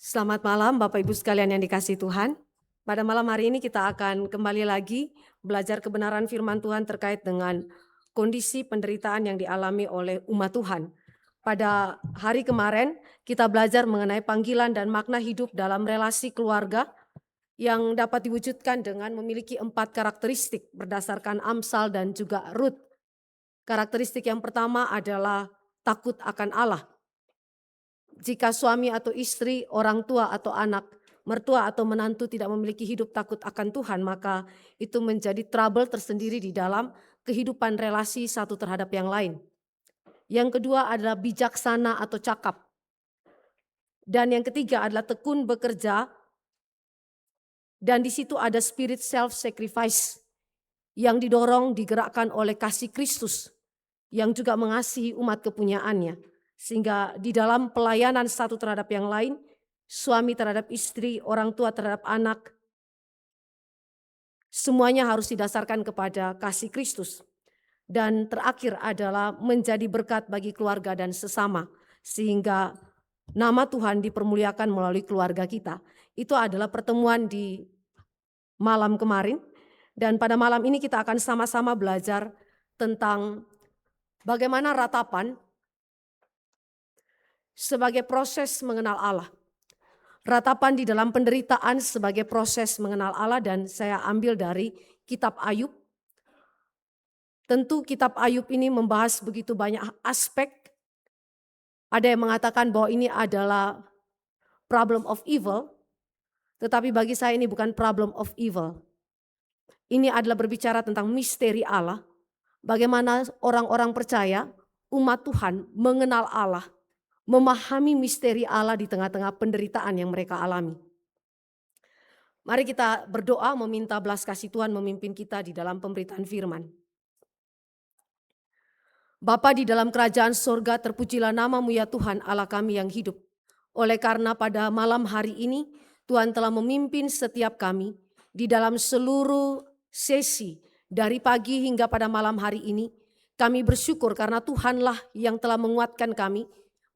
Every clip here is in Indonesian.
Selamat malam Bapak Ibu sekalian yang dikasihi Tuhan. Pada malam hari ini kita akan kembali lagi belajar kebenaran firman Tuhan terkait dengan kondisi penderitaan yang dialami oleh umat Tuhan. Pada hari kemarin kita belajar mengenai panggilan dan makna hidup dalam relasi keluarga yang dapat diwujudkan dengan memiliki 4 karakteristik berdasarkan Amsal dan juga Rut. Karakteristik yang pertama adalah takut akan Allah. Jika suami atau istri, orang tua atau anak, mertua atau menantu tidak memiliki hidup takut akan Tuhan, maka itu menjadi trouble tersendiri di dalam kehidupan relasi satu terhadap yang lain. Yang kedua adalah bijaksana atau cakap. Dan yang ketiga adalah tekun bekerja. Dan di situ ada spirit self-sacrifice yang didorong, digerakkan oleh kasih Kristus yang juga mengasihi umat kepunyaannya. Sehingga di dalam pelayanan satu terhadap yang lain, suami terhadap istri, orang tua terhadap anak, semuanya harus didasarkan kepada kasih Kristus. Dan terakhir adalah menjadi berkat bagi keluarga dan sesama, sehingga nama Tuhan dipermuliakan melalui keluarga kita. Itu adalah pertemuan di malam kemarin, dan pada malam ini kita akan sama-sama belajar tentang bagaimana ratapan sebagai proses mengenal Allah. Ratapan di dalam penderitaan sebagai proses mengenal Allah, dan saya ambil dari kitab Ayub. Tentu kitab Ayub ini membahas begitu banyak aspek. Ada yang mengatakan bahwa ini adalah problem of evil, tetapi bagi saya ini bukan problem of evil. Ini adalah berbicara tentang misteri Allah, bagaimana orang-orang percaya, umat Tuhan mengenal Allah, memahami misteri Allah di tengah-tengah penderitaan yang mereka alami. Mari kita berdoa meminta belas kasih Tuhan memimpin kita di dalam pemberitaan firman. Bapa di dalam kerajaan sorga, terpujilah nama-Mu ya Tuhan Allah kami yang hidup. Oleh karena pada malam hari ini Tuhan telah memimpin setiap kami di dalam seluruh sesi dari pagi hingga pada malam hari ini. Kami bersyukur karena Tuhanlah yang telah menguatkan kami,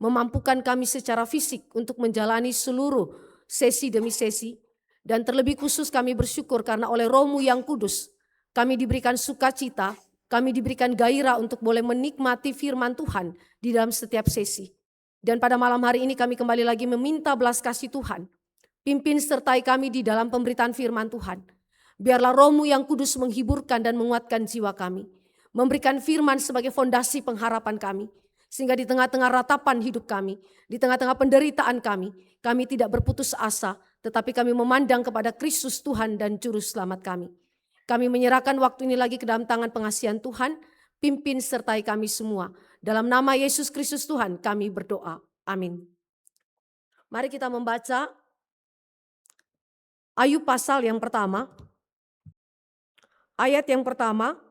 memampukan kami secara fisik untuk menjalani seluruh sesi demi sesi. Dan terlebih khusus kami bersyukur karena oleh Roh-Mu yang kudus kami diberikan sukacita, kami diberikan gairah untuk boleh menikmati firman Tuhan di dalam setiap sesi. Dan pada malam hari ini kami kembali lagi meminta belas kasih Tuhan. Pimpin sertai kami di dalam pemberitaan firman Tuhan. Biarlah Roh-Mu yang kudus menghiburkan dan menguatkan jiwa kami. Memberikan firman sebagai fondasi pengharapan kami. Sehingga di tengah-tengah ratapan hidup kami, di tengah-tengah penderitaan kami tidak berputus asa, tetapi kami memandang kepada Kristus Tuhan dan Juru Selamat kami. Kami menyerahkan waktu ini lagi ke dalam tangan pengasihan Tuhan, pimpin sertai kami semua. Dalam nama Yesus Kristus Tuhan kami berdoa. Amin. Mari kita membaca Ayub pasal yang pertama. Ayat yang pertama.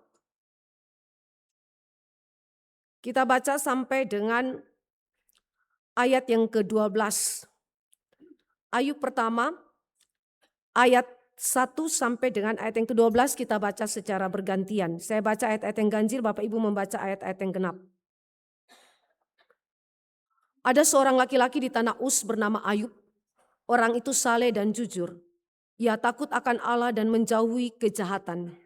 Kita baca sampai dengan ayat yang ke-12. Ayub pertama, ayat 1 sampai dengan ayat yang ke-12 kita baca secara bergantian. Saya baca ayat-ayat yang ganjil, Bapak Ibu membaca ayat-ayat yang genap. Ada seorang laki-laki di tanah Uz bernama Ayub. Orang itu saleh dan jujur. Ia takut akan Allah dan menjauhi kejahatan.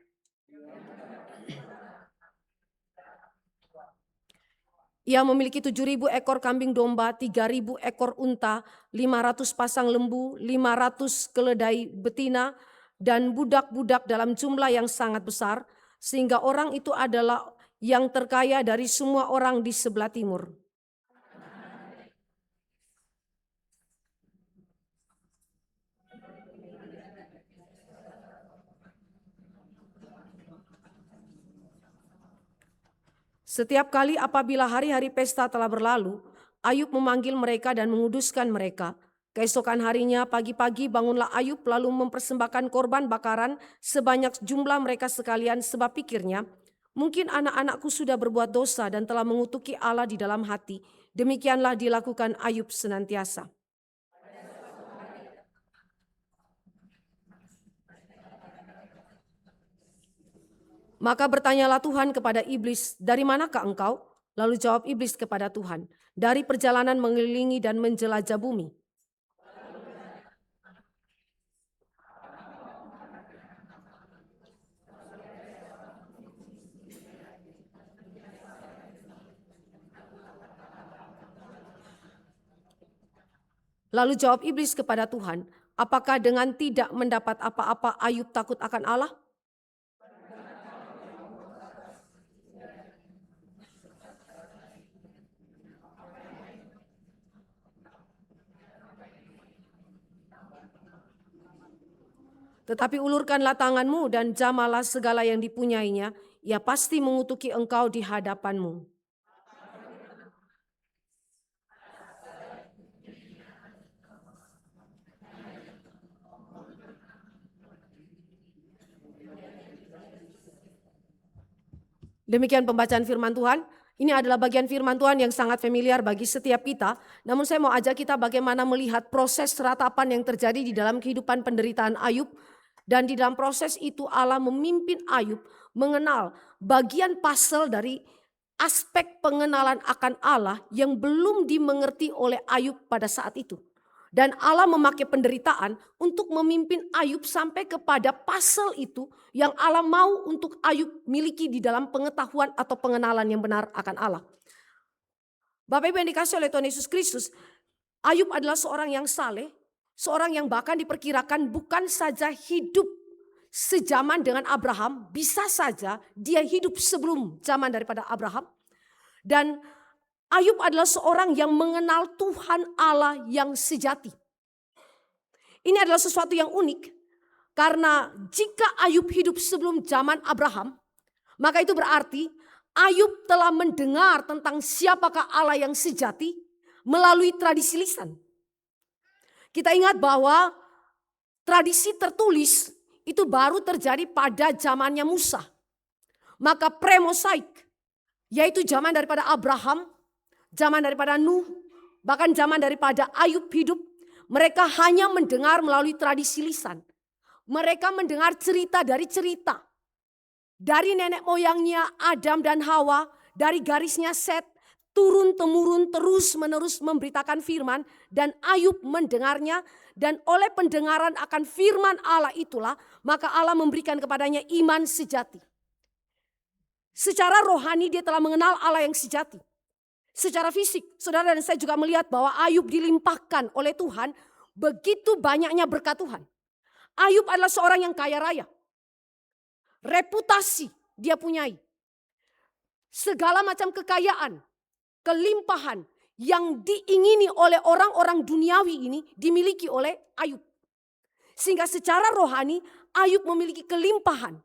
Ia memiliki 7.000 ekor kambing domba, 3.000 ekor unta, 500 pasang lembu, 500 keledai betina, dan budak-budak dalam jumlah yang sangat besar, sehingga orang itu adalah yang terkaya dari semua orang di sebelah timur. Setiap kali apabila hari-hari pesta telah berlalu, Ayub memanggil mereka dan menguduskan mereka. Keesokan harinya pagi-pagi bangunlah Ayub lalu mempersembahkan korban bakaran sebanyak jumlah mereka sekalian, sebab pikirnya, mungkin anak-anakku sudah berbuat dosa dan telah mengutuki Allah di dalam hati. Demikianlah dilakukan Ayub senantiasa. Maka bertanyalah Tuhan kepada iblis, dari manakah engkau? Lalu jawab iblis kepada Tuhan, dari perjalanan mengelilingi dan menjelajah bumi. Lalu jawab iblis kepada Tuhan, apakah dengan tidak mendapat apa-apa Ayub takut akan Allah? Tetapi ulurkanlah tanganmu dan jamalah segala yang dipunyainya, ia pasti mengutuki engkau di hadapanmu. Demikian pembacaan firman Tuhan. Ini adalah bagian firman Tuhan yang sangat familiar bagi setiap kita. Namun saya mau ajak kita bagaimana melihat proses ratapan yang terjadi di dalam kehidupan penderitaan Ayub. Dan di dalam proses itu Allah memimpin Ayub mengenal bagian puzzle dari aspek pengenalan akan Allah yang belum dimengerti oleh Ayub pada saat itu. Dan Allah memakai penderitaan untuk memimpin Ayub sampai kepada puzzle itu yang Allah mau untuk Ayub miliki di dalam pengetahuan atau pengenalan yang benar akan Allah. Bapak Ibu yang dikasihi oleh Tuhan Yesus Kristus, Ayub adalah seorang yang saleh, seorang yang bahkan diperkirakan bukan saja hidup sejaman dengan Abraham, bisa saja dia hidup sebelum zaman daripada Abraham. Dan Ayub adalah seorang yang mengenal Tuhan Allah yang sejati. Ini adalah sesuatu yang unik. Karena jika Ayub hidup sebelum zaman Abraham, maka itu berarti Ayub telah mendengar tentang siapakah Allah yang sejati melalui tradisi lisan. Kita ingat bahwa tradisi tertulis itu baru terjadi pada zamannya Musa. Maka pre-Mosaik, yaitu zaman daripada Abraham, zaman daripada Nuh, bahkan zaman daripada Ayub hidup, mereka hanya mendengar melalui tradisi lisan. Mereka mendengar cerita dari cerita. Dari nenek moyangnya Adam dan Hawa, dari garisnya Set, turun-temurun terus-menerus memberitakan firman. Dan Ayub mendengarnya, dan oleh pendengaran akan firman Allah itulah, maka Allah memberikan kepadanya iman sejati. Secara rohani dia telah mengenal Allah yang sejati. Secara fisik, saudara dan saya juga melihat bahwa Ayub dilimpahkan oleh Tuhan begitu banyaknya berkat Tuhan. Ayub adalah seorang yang kaya raya. Reputasi dia punyai. Segala macam kekayaan, kelimpahan yang diingini oleh orang-orang duniawi ini dimiliki oleh Ayub. Sehingga secara rohani Ayub memiliki kelimpahan.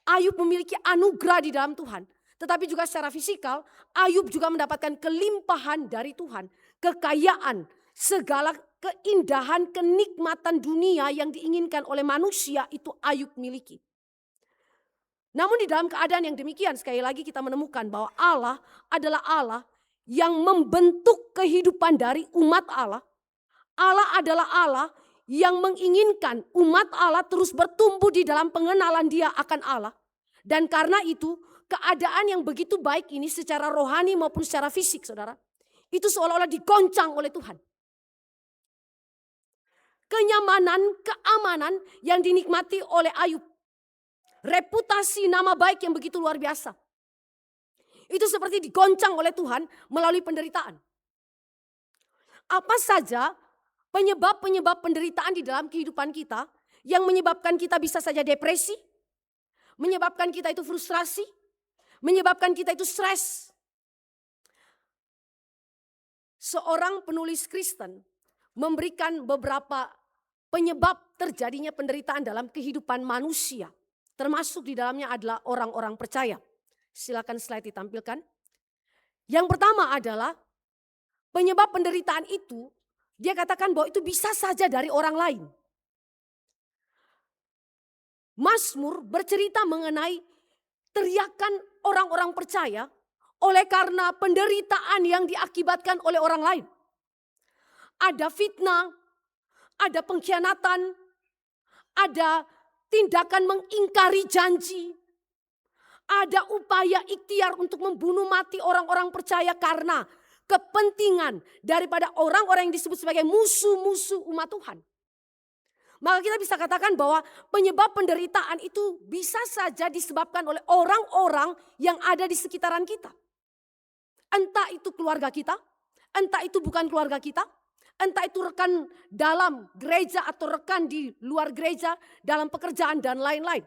Ayub memiliki anugerah di dalam Tuhan. Tetapi juga secara fisikal, Ayub juga mendapatkan kelimpahan dari Tuhan. Kekayaan, segala keindahan, kenikmatan dunia yang diinginkan oleh manusia itu Ayub miliki. Namun di dalam keadaan yang demikian, sekali lagi kita menemukan bahwa Allah adalah Allah yang membentuk kehidupan dari umat Allah. Allah adalah Allah yang menginginkan umat Allah terus bertumbuh di dalam pengenalan dia akan Allah. Dan karena itu, keadaan yang begitu baik ini secara rohani maupun secara fisik, saudara, itu seolah-olah digoncang oleh Tuhan. Kenyamanan, keamanan yang dinikmati oleh Ayub. Reputasi nama baik yang begitu luar biasa. Itu seperti digoncang oleh Tuhan melalui penderitaan. Apa saja penyebab-penyebab penderitaan di dalam kehidupan kita yang menyebabkan kita bisa saja depresi, menyebabkan kita itu frustrasi, menyebabkan kita itu stres. Seorang penulis Kristen memberikan beberapa penyebab terjadinya penderitaan dalam kehidupan manusia. Termasuk di dalamnya adalah orang-orang percaya. Silakan slide ditampilkan. Yang pertama adalah penyebab penderitaan itu, dia katakan bahwa itu bisa saja dari orang lain. Mazmur bercerita mengenai teriakan orang-orang percaya oleh karena penderitaan yang diakibatkan oleh orang lain. Ada fitnah, ada pengkhianatan, ada tindakan mengingkari janji. Ada upaya ikhtiar untuk membunuh mati orang-orang percaya karena kepentingan daripada orang-orang yang disebut sebagai musuh-musuh umat Tuhan. Maka kita bisa katakan bahwa penyebab penderitaan itu bisa saja disebabkan oleh orang-orang yang ada di sekitaran kita. Entah itu keluarga kita, entah itu bukan keluarga kita, Entah itu rekan dalam gereja atau rekan di luar gereja, dalam pekerjaan dan lain-lain.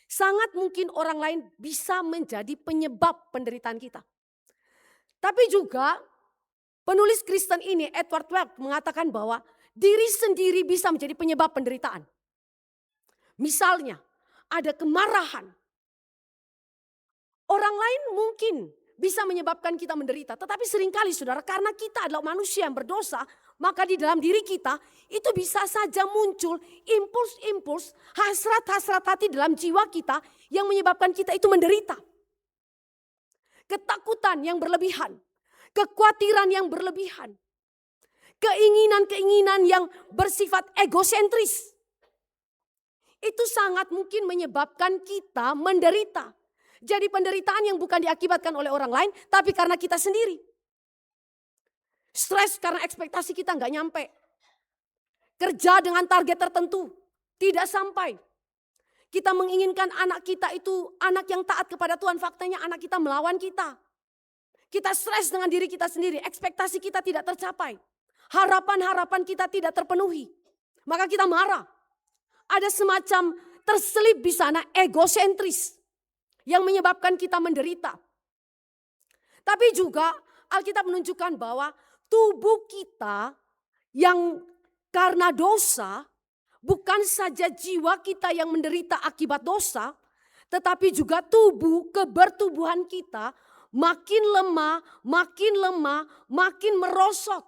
Sangat mungkin orang lain bisa menjadi penyebab penderitaan kita. Tapi juga penulis Kristen ini, Edward Welk, mengatakan bahwa diri sendiri bisa menjadi penyebab penderitaan. Misalnya, ada kemarahan. Orang lain mungkin bisa menyebabkan kita menderita. Tetapi seringkali saudara, karena kita adalah manusia yang berdosa, maka di dalam diri kita itu bisa saja muncul impuls-impuls, hasrat-hasrat hati dalam jiwa kita yang menyebabkan kita itu menderita. Ketakutan yang berlebihan, kekhawatiran yang berlebihan, keinginan-keinginan yang bersifat egosentris. Itu sangat mungkin menyebabkan kita menderita. Jadi penderitaan yang bukan diakibatkan oleh orang lain, tapi karena kita sendiri. Stres karena ekspektasi kita nggak nyampe. Kerja dengan target tertentu, tidak sampai. Kita menginginkan anak kita itu anak yang taat kepada Tuhan, faktanya anak kita melawan kita. Kita stres dengan diri kita sendiri, ekspektasi kita tidak tercapai. Harapan-harapan kita tidak terpenuhi. Maka kita marah. Ada semacam terselip di sana egosentris yang menyebabkan kita menderita. Tapi juga Alkitab menunjukkan bahwa tubuh kita yang karena dosa, bukan saja jiwa kita yang menderita akibat dosa, tetapi juga kebertubuhan kita makin lemah, makin merosot.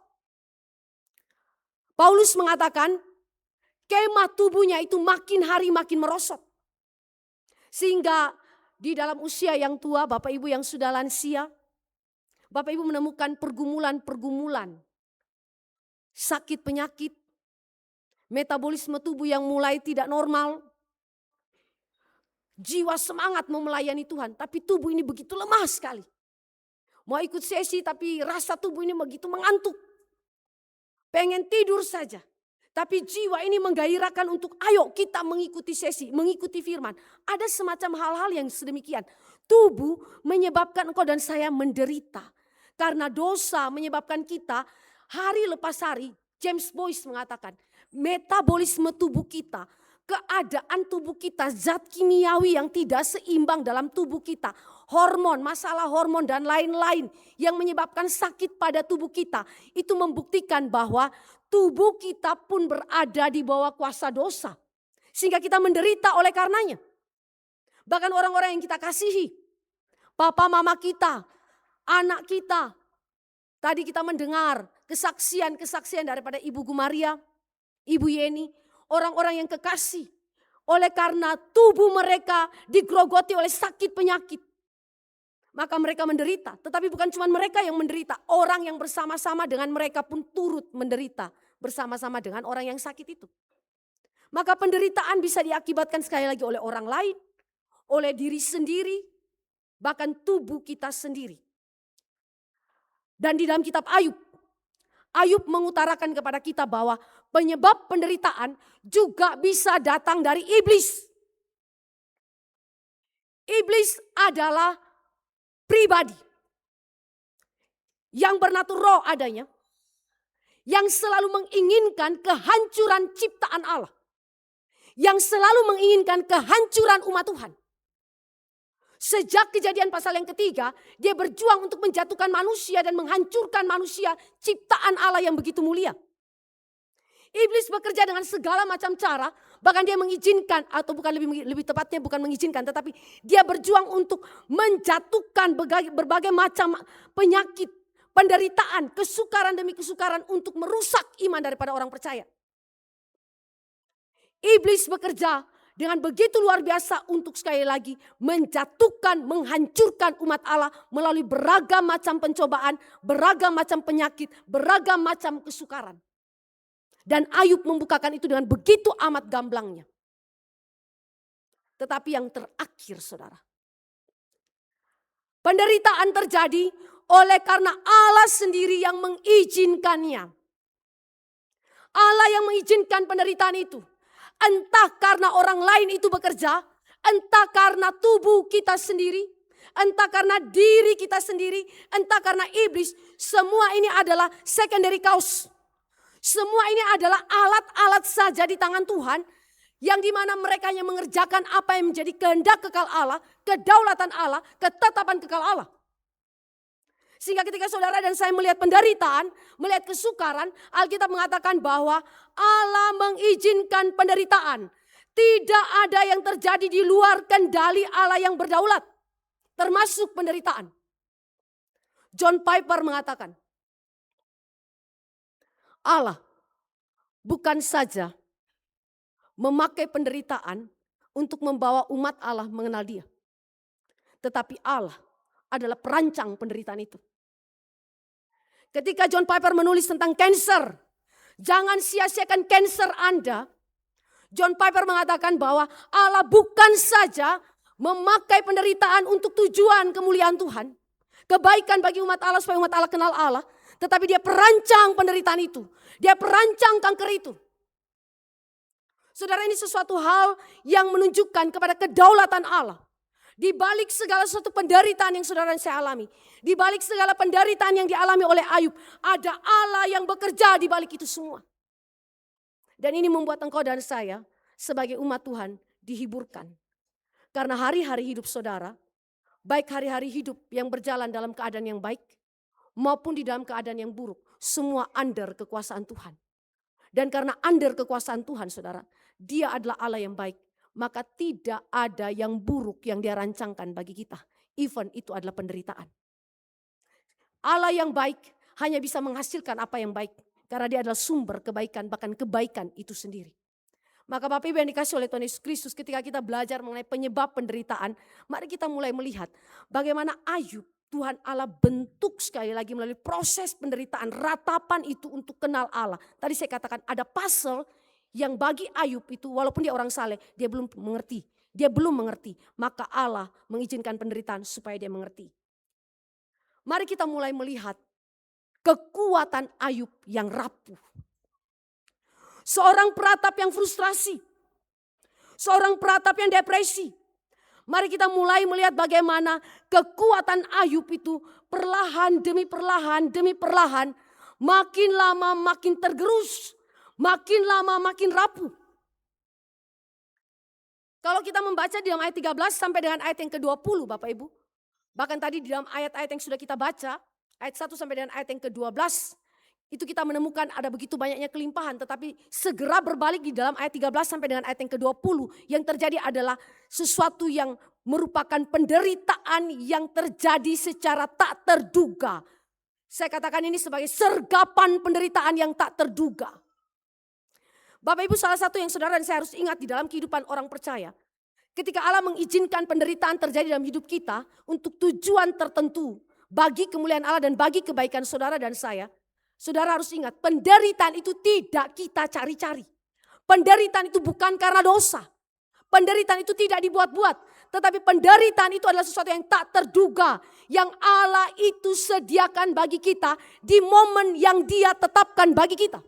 Paulus mengatakan kemah tubuhnya itu makin hari makin merosot. Sehingga di dalam usia yang tua, Bapak Ibu yang sudah lansia, Bapak Ibu menemukan pergumulan-pergumulan, sakit penyakit, metabolisme tubuh yang mulai tidak normal, jiwa semangat mau melayani Tuhan, tapi tubuh ini begitu lemah sekali. Mau ikut sesi tapi rasa tubuh ini begitu mengantuk, pengen tidur saja. Tapi jiwa ini menggairahkan untuk ayo kita mengikuti sesi, mengikuti firman. Ada semacam hal-hal yang sedemikian. Tubuh menyebabkan engkau dan saya menderita. Karena dosa menyebabkan kita hari lepas hari. James Boyce mengatakan metabolisme tubuh kita, keadaan tubuh kita, zat kimiawi yang tidak seimbang dalam tubuh kita. Hormon, masalah hormon dan lain-lain yang menyebabkan sakit pada tubuh kita. Itu membuktikan bahwa tubuh kita pun berada di bawah kuasa dosa. Sehingga kita menderita oleh karenanya. Bahkan orang-orang yang kita kasihi. Papa mama kita, anak kita. Tadi kita mendengar kesaksian-kesaksian daripada Ibu Gumaria, Ibu Yeni. Orang-orang yang kekasih. Oleh karena tubuh mereka digrogoti oleh sakit penyakit. Maka mereka menderita. Tetapi bukan cuma mereka yang menderita. Orang yang bersama-sama dengan mereka pun turut menderita. Bersama-sama dengan orang yang sakit itu. Maka penderitaan bisa diakibatkan sekali lagi oleh orang lain. Oleh diri sendiri. Bahkan tubuh kita sendiri. Dan di dalam kitab Ayub. Ayub mengutarakan kepada kita bahwa penyebab penderitaan juga bisa datang dari iblis. Iblis adalah pribadi yang bernatur roh adanya, yang selalu menginginkan kehancuran ciptaan Allah, yang selalu menginginkan kehancuran umat Tuhan. Sejak Kejadian pasal yang ketiga, dia berjuang untuk menjatuhkan manusia dan menghancurkan manusia, ciptaan Allah yang begitu mulia. Iblis bekerja dengan segala macam cara, bahkan dia mengizinkan, atau bukan lebih tepatnya bukan mengizinkan, tetapi dia berjuang untuk menjatuhkan berbagai macam penyakit, penderitaan, kesukaran demi kesukaran untuk merusak iman daripada orang percaya. Iblis bekerja dengan begitu luar biasa untuk sekali lagi menjatuhkan, menghancurkan umat Allah melalui beragam macam pencobaan, beragam macam penyakit, beragam macam kesukaran. Dan Ayub membukakan itu dengan begitu amat gamblangnya. Tetapi yang terakhir saudara. Penderitaan terjadi oleh karena Allah sendiri yang mengizinkannya. Allah yang mengizinkan penderitaan itu. Entah karena orang lain itu bekerja. Entah karena tubuh kita sendiri. Entah karena diri kita sendiri. Entah karena iblis. Semua ini adalah secondary cause. Semua ini adalah alat-alat saja di tangan Tuhan, yang dimana mereka yang mengerjakan apa yang menjadi kehendak kekal Allah, kedaulatan Allah, ketetapan kekal Allah. Sehingga ketika saudara dan saya melihat penderitaan, melihat kesukaran, Alkitab mengatakan bahwa Allah mengizinkan penderitaan. Tidak ada yang terjadi di luar kendali Allah yang berdaulat, termasuk penderitaan. John Piper mengatakan, Allah bukan saja memakai penderitaan untuk membawa umat Allah mengenal Dia, tetapi Allah adalah perancang penderitaan itu. Ketika John Piper menulis tentang cancer, jangan sia-siakan cancer Anda. John Piper mengatakan bahwa Allah bukan saja memakai penderitaan untuk tujuan kemuliaan Tuhan, kebaikan bagi umat Allah supaya umat Allah kenal Allah, tetapi Dia perancang penderitaan itu. Dia perancang kanker itu. Saudara, ini sesuatu hal yang menunjukkan kepada kedaulatan Allah. Di balik segala sesuatu penderitaan yang saudara dan saya alami, di balik segala penderitaan yang dialami oleh Ayub, ada Allah yang bekerja di balik itu semua. Dan ini membuat engkau dan saya sebagai umat Tuhan dihiburkan. Karena hari-hari hidup saudara, baik hari-hari hidup yang berjalan dalam keadaan yang baik, maupun di dalam keadaan yang buruk, semua under kekuasaan Tuhan. Dan karena under kekuasaan Tuhan saudara, Dia adalah Allah yang baik, maka tidak ada yang buruk yang Dia rancangkan bagi kita. Even itu adalah penderitaan. Allah yang baik hanya bisa menghasilkan apa yang baik, karena Dia adalah sumber kebaikan, bahkan kebaikan itu sendiri. Maka Bapak Ibu yang dikasih oleh Tuhan Yesus Kristus, ketika kita belajar mengenai penyebab penderitaan, mari kita mulai melihat bagaimana Ayub Tuhan Allah bentuk sekali lagi melalui proses penderitaan, ratapan itu untuk kenal Allah. Tadi saya katakan ada puzzle yang bagi Ayub itu walaupun dia orang saleh, dia belum mengerti. Dia belum mengerti, maka Allah mengizinkan penderitaan supaya dia mengerti. Mari kita mulai melihat kekuatan Ayub yang rapuh. Seorang peratap yang frustrasi, seorang peratap yang depresi. Mari kita mulai melihat bagaimana kekuatan Ayub itu perlahan demi perlahan, makin lama makin tergerus, makin lama makin rapuh. Kalau kita membaca di dalam ayat 13 sampai dengan ayat yang ke-20 Bapak Ibu. Bahkan tadi di dalam ayat-ayat yang sudah kita baca, ayat 1 sampai dengan ayat yang ke-12. Itu kita menemukan ada begitu banyaknya kelimpahan, tetapi segera berbalik di dalam ayat 13 sampai dengan ayat yang ke-20. Yang terjadi adalah sesuatu yang merupakan penderitaan yang terjadi secara tak terduga. Saya katakan ini sebagai sergapan penderitaan yang tak terduga. Bapak Ibu, salah satu yang saudara dan saya harus ingat di dalam kehidupan orang percaya. Ketika Allah mengizinkan penderitaan terjadi dalam hidup kita untuk tujuan tertentu bagi kemuliaan Allah dan bagi kebaikan saudara dan saya. Saudara harus ingat, penderitaan itu tidak kita cari-cari. Penderitaan itu bukan karena dosa. Penderitaan itu tidak dibuat-buat. Tetapi penderitaan itu adalah sesuatu yang tak terduga. Yang Allah itu sediakan bagi kita di momen yang Dia tetapkan bagi kita.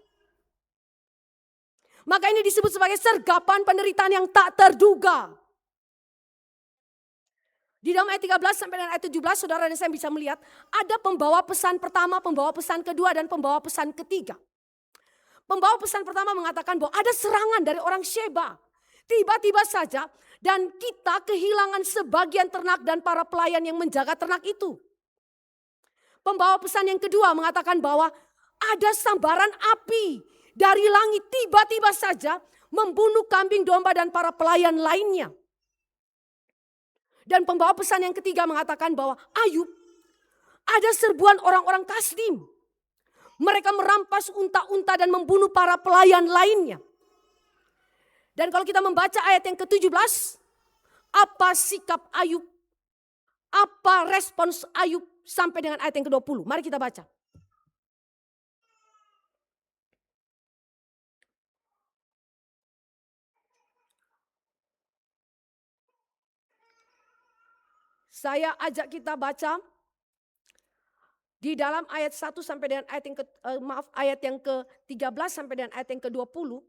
Maka ini disebut sebagai sergapan penderitaan yang tak terduga. Di dalam ayat 13 sampai dengan ayat 17 saudara dan saya bisa melihat ada pembawa pesan pertama, pembawa pesan kedua dan pembawa pesan ketiga. Pembawa pesan pertama mengatakan bahwa ada serangan dari orang Sheba. Tiba-tiba saja dan kita kehilangan sebagian ternak dan para pelayan yang menjaga ternak itu. Pembawa pesan yang kedua mengatakan bahwa ada sambaran api dari langit tiba-tiba saja membunuh kambing domba dan para pelayan lainnya. Dan pembawa pesan yang ketiga mengatakan bahwa Ayub ada serbuan orang-orang Kasdim. Mereka merampas unta-unta dan membunuh para pelayan lainnya. Dan kalau kita membaca ayat yang ke-17, apa sikap Ayub? Apa respons Ayub sampai dengan ayat yang ke-20? Mari kita baca. Saya ajak kita baca di dalam ayat 1 sampai dengan ayat yang ke-13 sampai dengan ayat yang ke-20.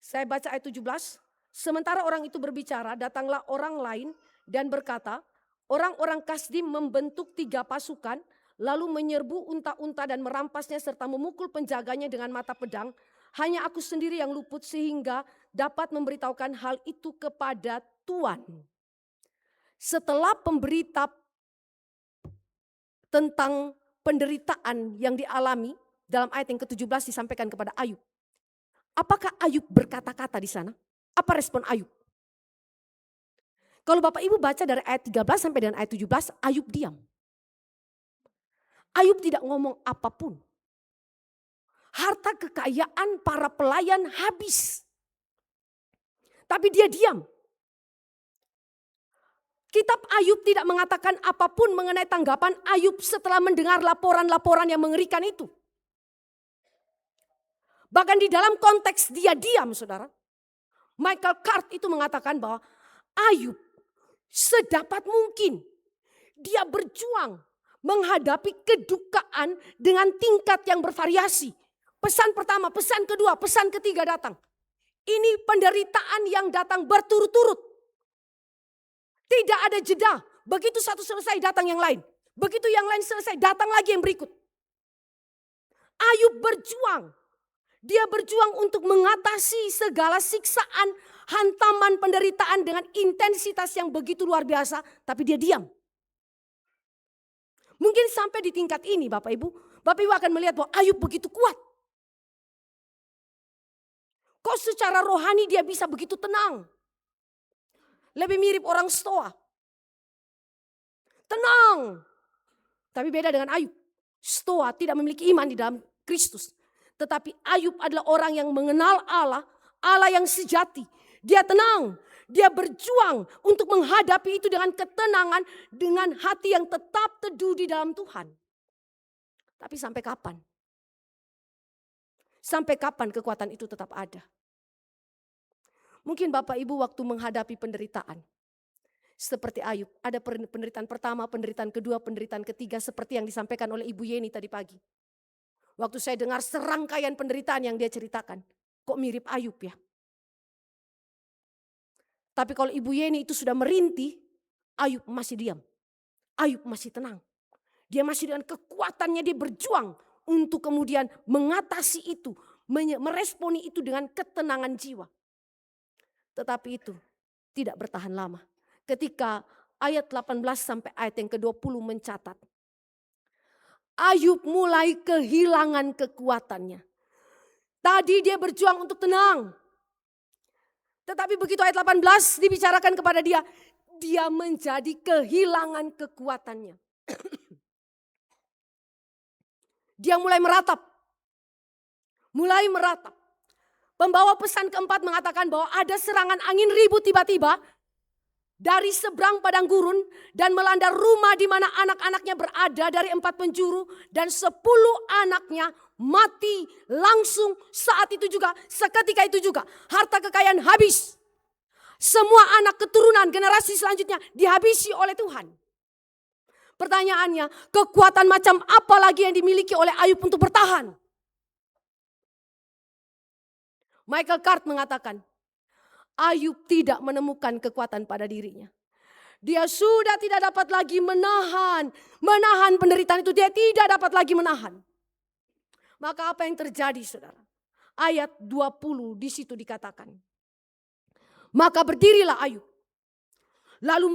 Saya baca ayat 17. Sementara orang itu berbicara, datanglah orang lain dan berkata, orang-orang Kasdim membentuk 3 pasukan lalu menyerbu unta-unta dan merampasnya serta memukul penjaganya dengan mata pedang. Hanya aku sendiri yang luput sehingga dapat memberitahukan hal itu kepada Tuan. Setelah pemberita tentang penderitaan yang dialami dalam ayat yang ke-17 disampaikan kepada Ayub. Apakah Ayub berkata-kata di sana? Apa respon Ayub? Kalau Bapak Ibu baca dari ayat 13 sampai dengan ayat 17, Ayub diam. Ayub tidak ngomong apapun. Harta kekayaan para pelayan habis. Tapi dia diam. Kitab Ayub tidak mengatakan apapun mengenai tanggapan Ayub setelah mendengar laporan-laporan yang mengerikan itu. Bahkan di dalam konteks dia diam, saudara. Michael Card itu mengatakan bahwa Ayub sedapat mungkin dia berjuang menghadapi kedukaan dengan tingkat yang bervariasi. Pesan pertama, pesan kedua, pesan ketiga datang. Ini penderitaan yang datang berturut-turut. Tidak ada jeda. Begitu satu selesai datang yang lain. Begitu yang lain selesai datang lagi yang berikut. Ayub berjuang. Dia berjuang untuk mengatasi segala siksaan, hantaman, penderitaan dengan intensitas yang begitu luar biasa. Tapi dia diam. Mungkin sampai di tingkat ini Bapak Ibu akan melihat bahwa Ayub begitu kuat. Kok secara rohani dia bisa begitu tenang? Lebih mirip orang Stoa. Tenang. Tapi beda dengan Ayub. Stoa tidak memiliki iman di dalam Kristus. Tetapi Ayub adalah orang yang mengenal Allah, Allah yang sejati. Dia tenang. Dia berjuang untuk menghadapi itu dengan ketenangan, dengan hati yang tetap teduh di dalam Tuhan. Tapi sampai kapan? Sampai kapan kekuatan itu tetap ada? Mungkin Bapak Ibu waktu menghadapi penderitaan. Seperti Ayub, ada penderitaan pertama, penderitaan kedua, penderitaan ketiga seperti yang disampaikan oleh Ibu Yeni tadi pagi. Waktu saya dengar serangkaian penderitaan yang dia ceritakan, kok mirip Ayub ya. Tapi kalau Ibu Yeni itu sudah merintih, Ayub masih diam. Ayub masih tenang. Dia masih dengan kekuatannya dia berjuang untuk kemudian mengatasi itu, meresponi itu dengan ketenangan jiwa. Tetapi itu tidak bertahan lama. Ketika ayat 18 sampai ayat yang ke-20 mencatat. Ayub mulai kehilangan kekuatannya. Tadi dia berjuang untuk tenang. Tetapi begitu ayat 18 dibicarakan kepada dia. Dia menjadi kehilangan kekuatannya. Dia mulai meratap. Mulai meratap. Pembawa pesan keempat mengatakan bahwa ada serangan angin ribut tiba-tiba dari seberang padang gurun dan melanda rumah di mana anak-anaknya berada dari 4 penjuru dan 10 anaknya mati langsung saat itu juga, seketika itu juga. Harta kekayaan habis. Semua anak keturunan generasi selanjutnya dihabisi oleh Tuhan. Pertanyaannya, kekuatan macam apa lagi yang dimiliki oleh Ayub untuk bertahan? Michael Card mengatakan, Ayub tidak menemukan kekuatan pada dirinya. Dia sudah tidak dapat lagi menahan penderitaan itu. Dia tidak dapat lagi menahan. Maka apa yang terjadi saudara? Ayat 20 di situ dikatakan. Maka berdirilah Ayub. Lalu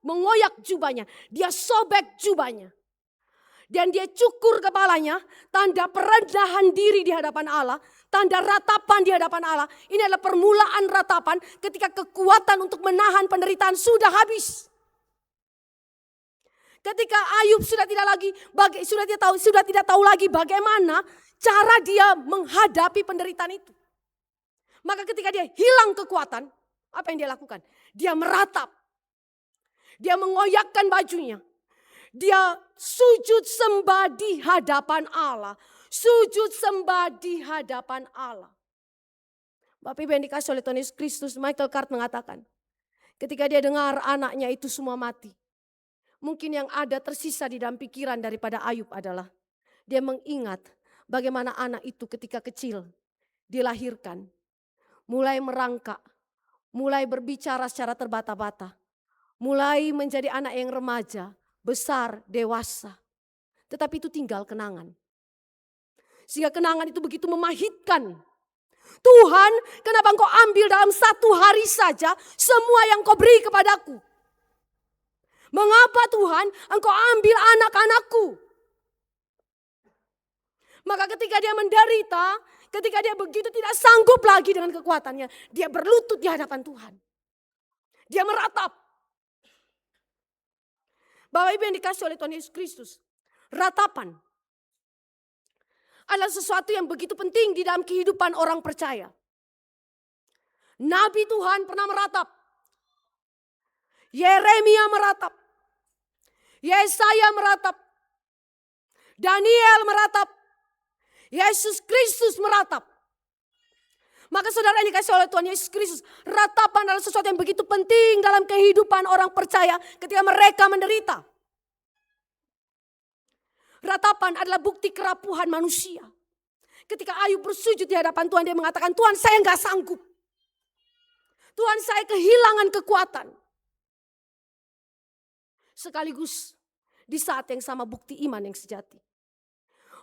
mengoyak jubahnya. Dia sobek jubahnya. Dan dia cukur kepalanya, tanda perendahan diri di hadapan Allah, tanda ratapan di hadapan Allah. Ini adalah permulaan ratapan ketika kekuatan untuk menahan penderitaan sudah habis. Ketika Ayub sudah tidak tahu lagi bagaimana cara dia menghadapi penderitaan itu. Maka ketika dia hilang kekuatan, apa yang dia lakukan? Dia meratap. Dia mengoyakkan bajunya. Dia sujud sembah di hadapan Allah. Sujud sembah di hadapan Allah. Bapak Ibu yang dikasih oleh Tuhan Yesus Kristus, Michael Card mengatakan, ketika dia dengar anaknya itu semua mati, mungkin yang ada tersisa di dalam pikiran daripada Ayub adalah, dia mengingat bagaimana anak itu ketika kecil dilahirkan, mulai merangkak, mulai berbicara secara terbata-bata, mulai menjadi anak yang remaja, besar, dewasa. Tetapi itu tinggal kenangan. Sehingga kenangan itu begitu memahitkan. Tuhan, kenapa Engkau ambil dalam 1 hari saja semua yang Kau beri kepadaku? Mengapa Tuhan Engkau ambil anak-anakku? Maka ketika dia menderita, ketika dia begitu tidak sanggup lagi dengan kekuatannya, dia berlutut di hadapan Tuhan. Dia meratap. Bapak Ibu yang dikasih oleh Tuhan Yesus Kristus, ratapan adalah sesuatu yang begitu penting di dalam kehidupan orang percaya. Nabi Tuhan pernah meratap. Yeremia meratap. Yesaya meratap. Daniel meratap. Yesus Kristus meratap. Maka saudara yang dikasih oleh Tuhan Yesus Kristus, ratapan adalah sesuatu yang begitu penting dalam kehidupan orang percaya ketika mereka menderita. Ratapan adalah bukti kerapuhan manusia. Ketika Ayub bersujud di hadapan Tuhan, dia mengatakan, Tuhan saya gak sanggup. Tuhan saya kehilangan kekuatan. Sekaligus di saat yang sama bukti iman yang sejati.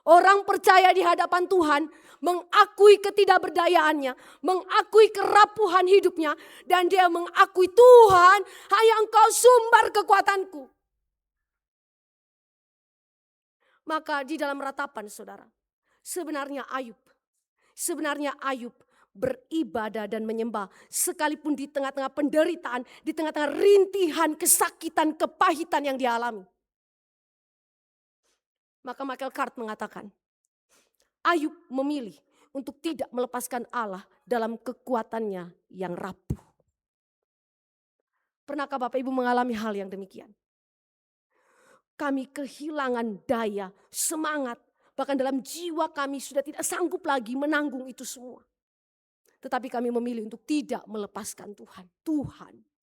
Orang percaya di hadapan Tuhan mengakui ketidakberdayaannya, mengakui kerapuhan hidupnya, dan dia mengakui Tuhan hanya Engkau sumber kekuatanku. Maka di dalam ratapan saudara, sebenarnya Ayub beribadah dan menyembah sekalipun di tengah-tengah penderitaan, di tengah-tengah rintihan, kesakitan, kepahitan yang dia alami. Maka Michael Card mengatakan, Ayub memilih untuk tidak melepaskan Allah dalam kekuatannya yang rapuh. Pernahkah Bapak Ibu mengalami hal yang demikian? Kami kehilangan daya, semangat, bahkan dalam jiwa kami sudah tidak sanggup lagi menanggung itu semua. Tetapi kami memilih untuk tidak melepaskan Tuhan.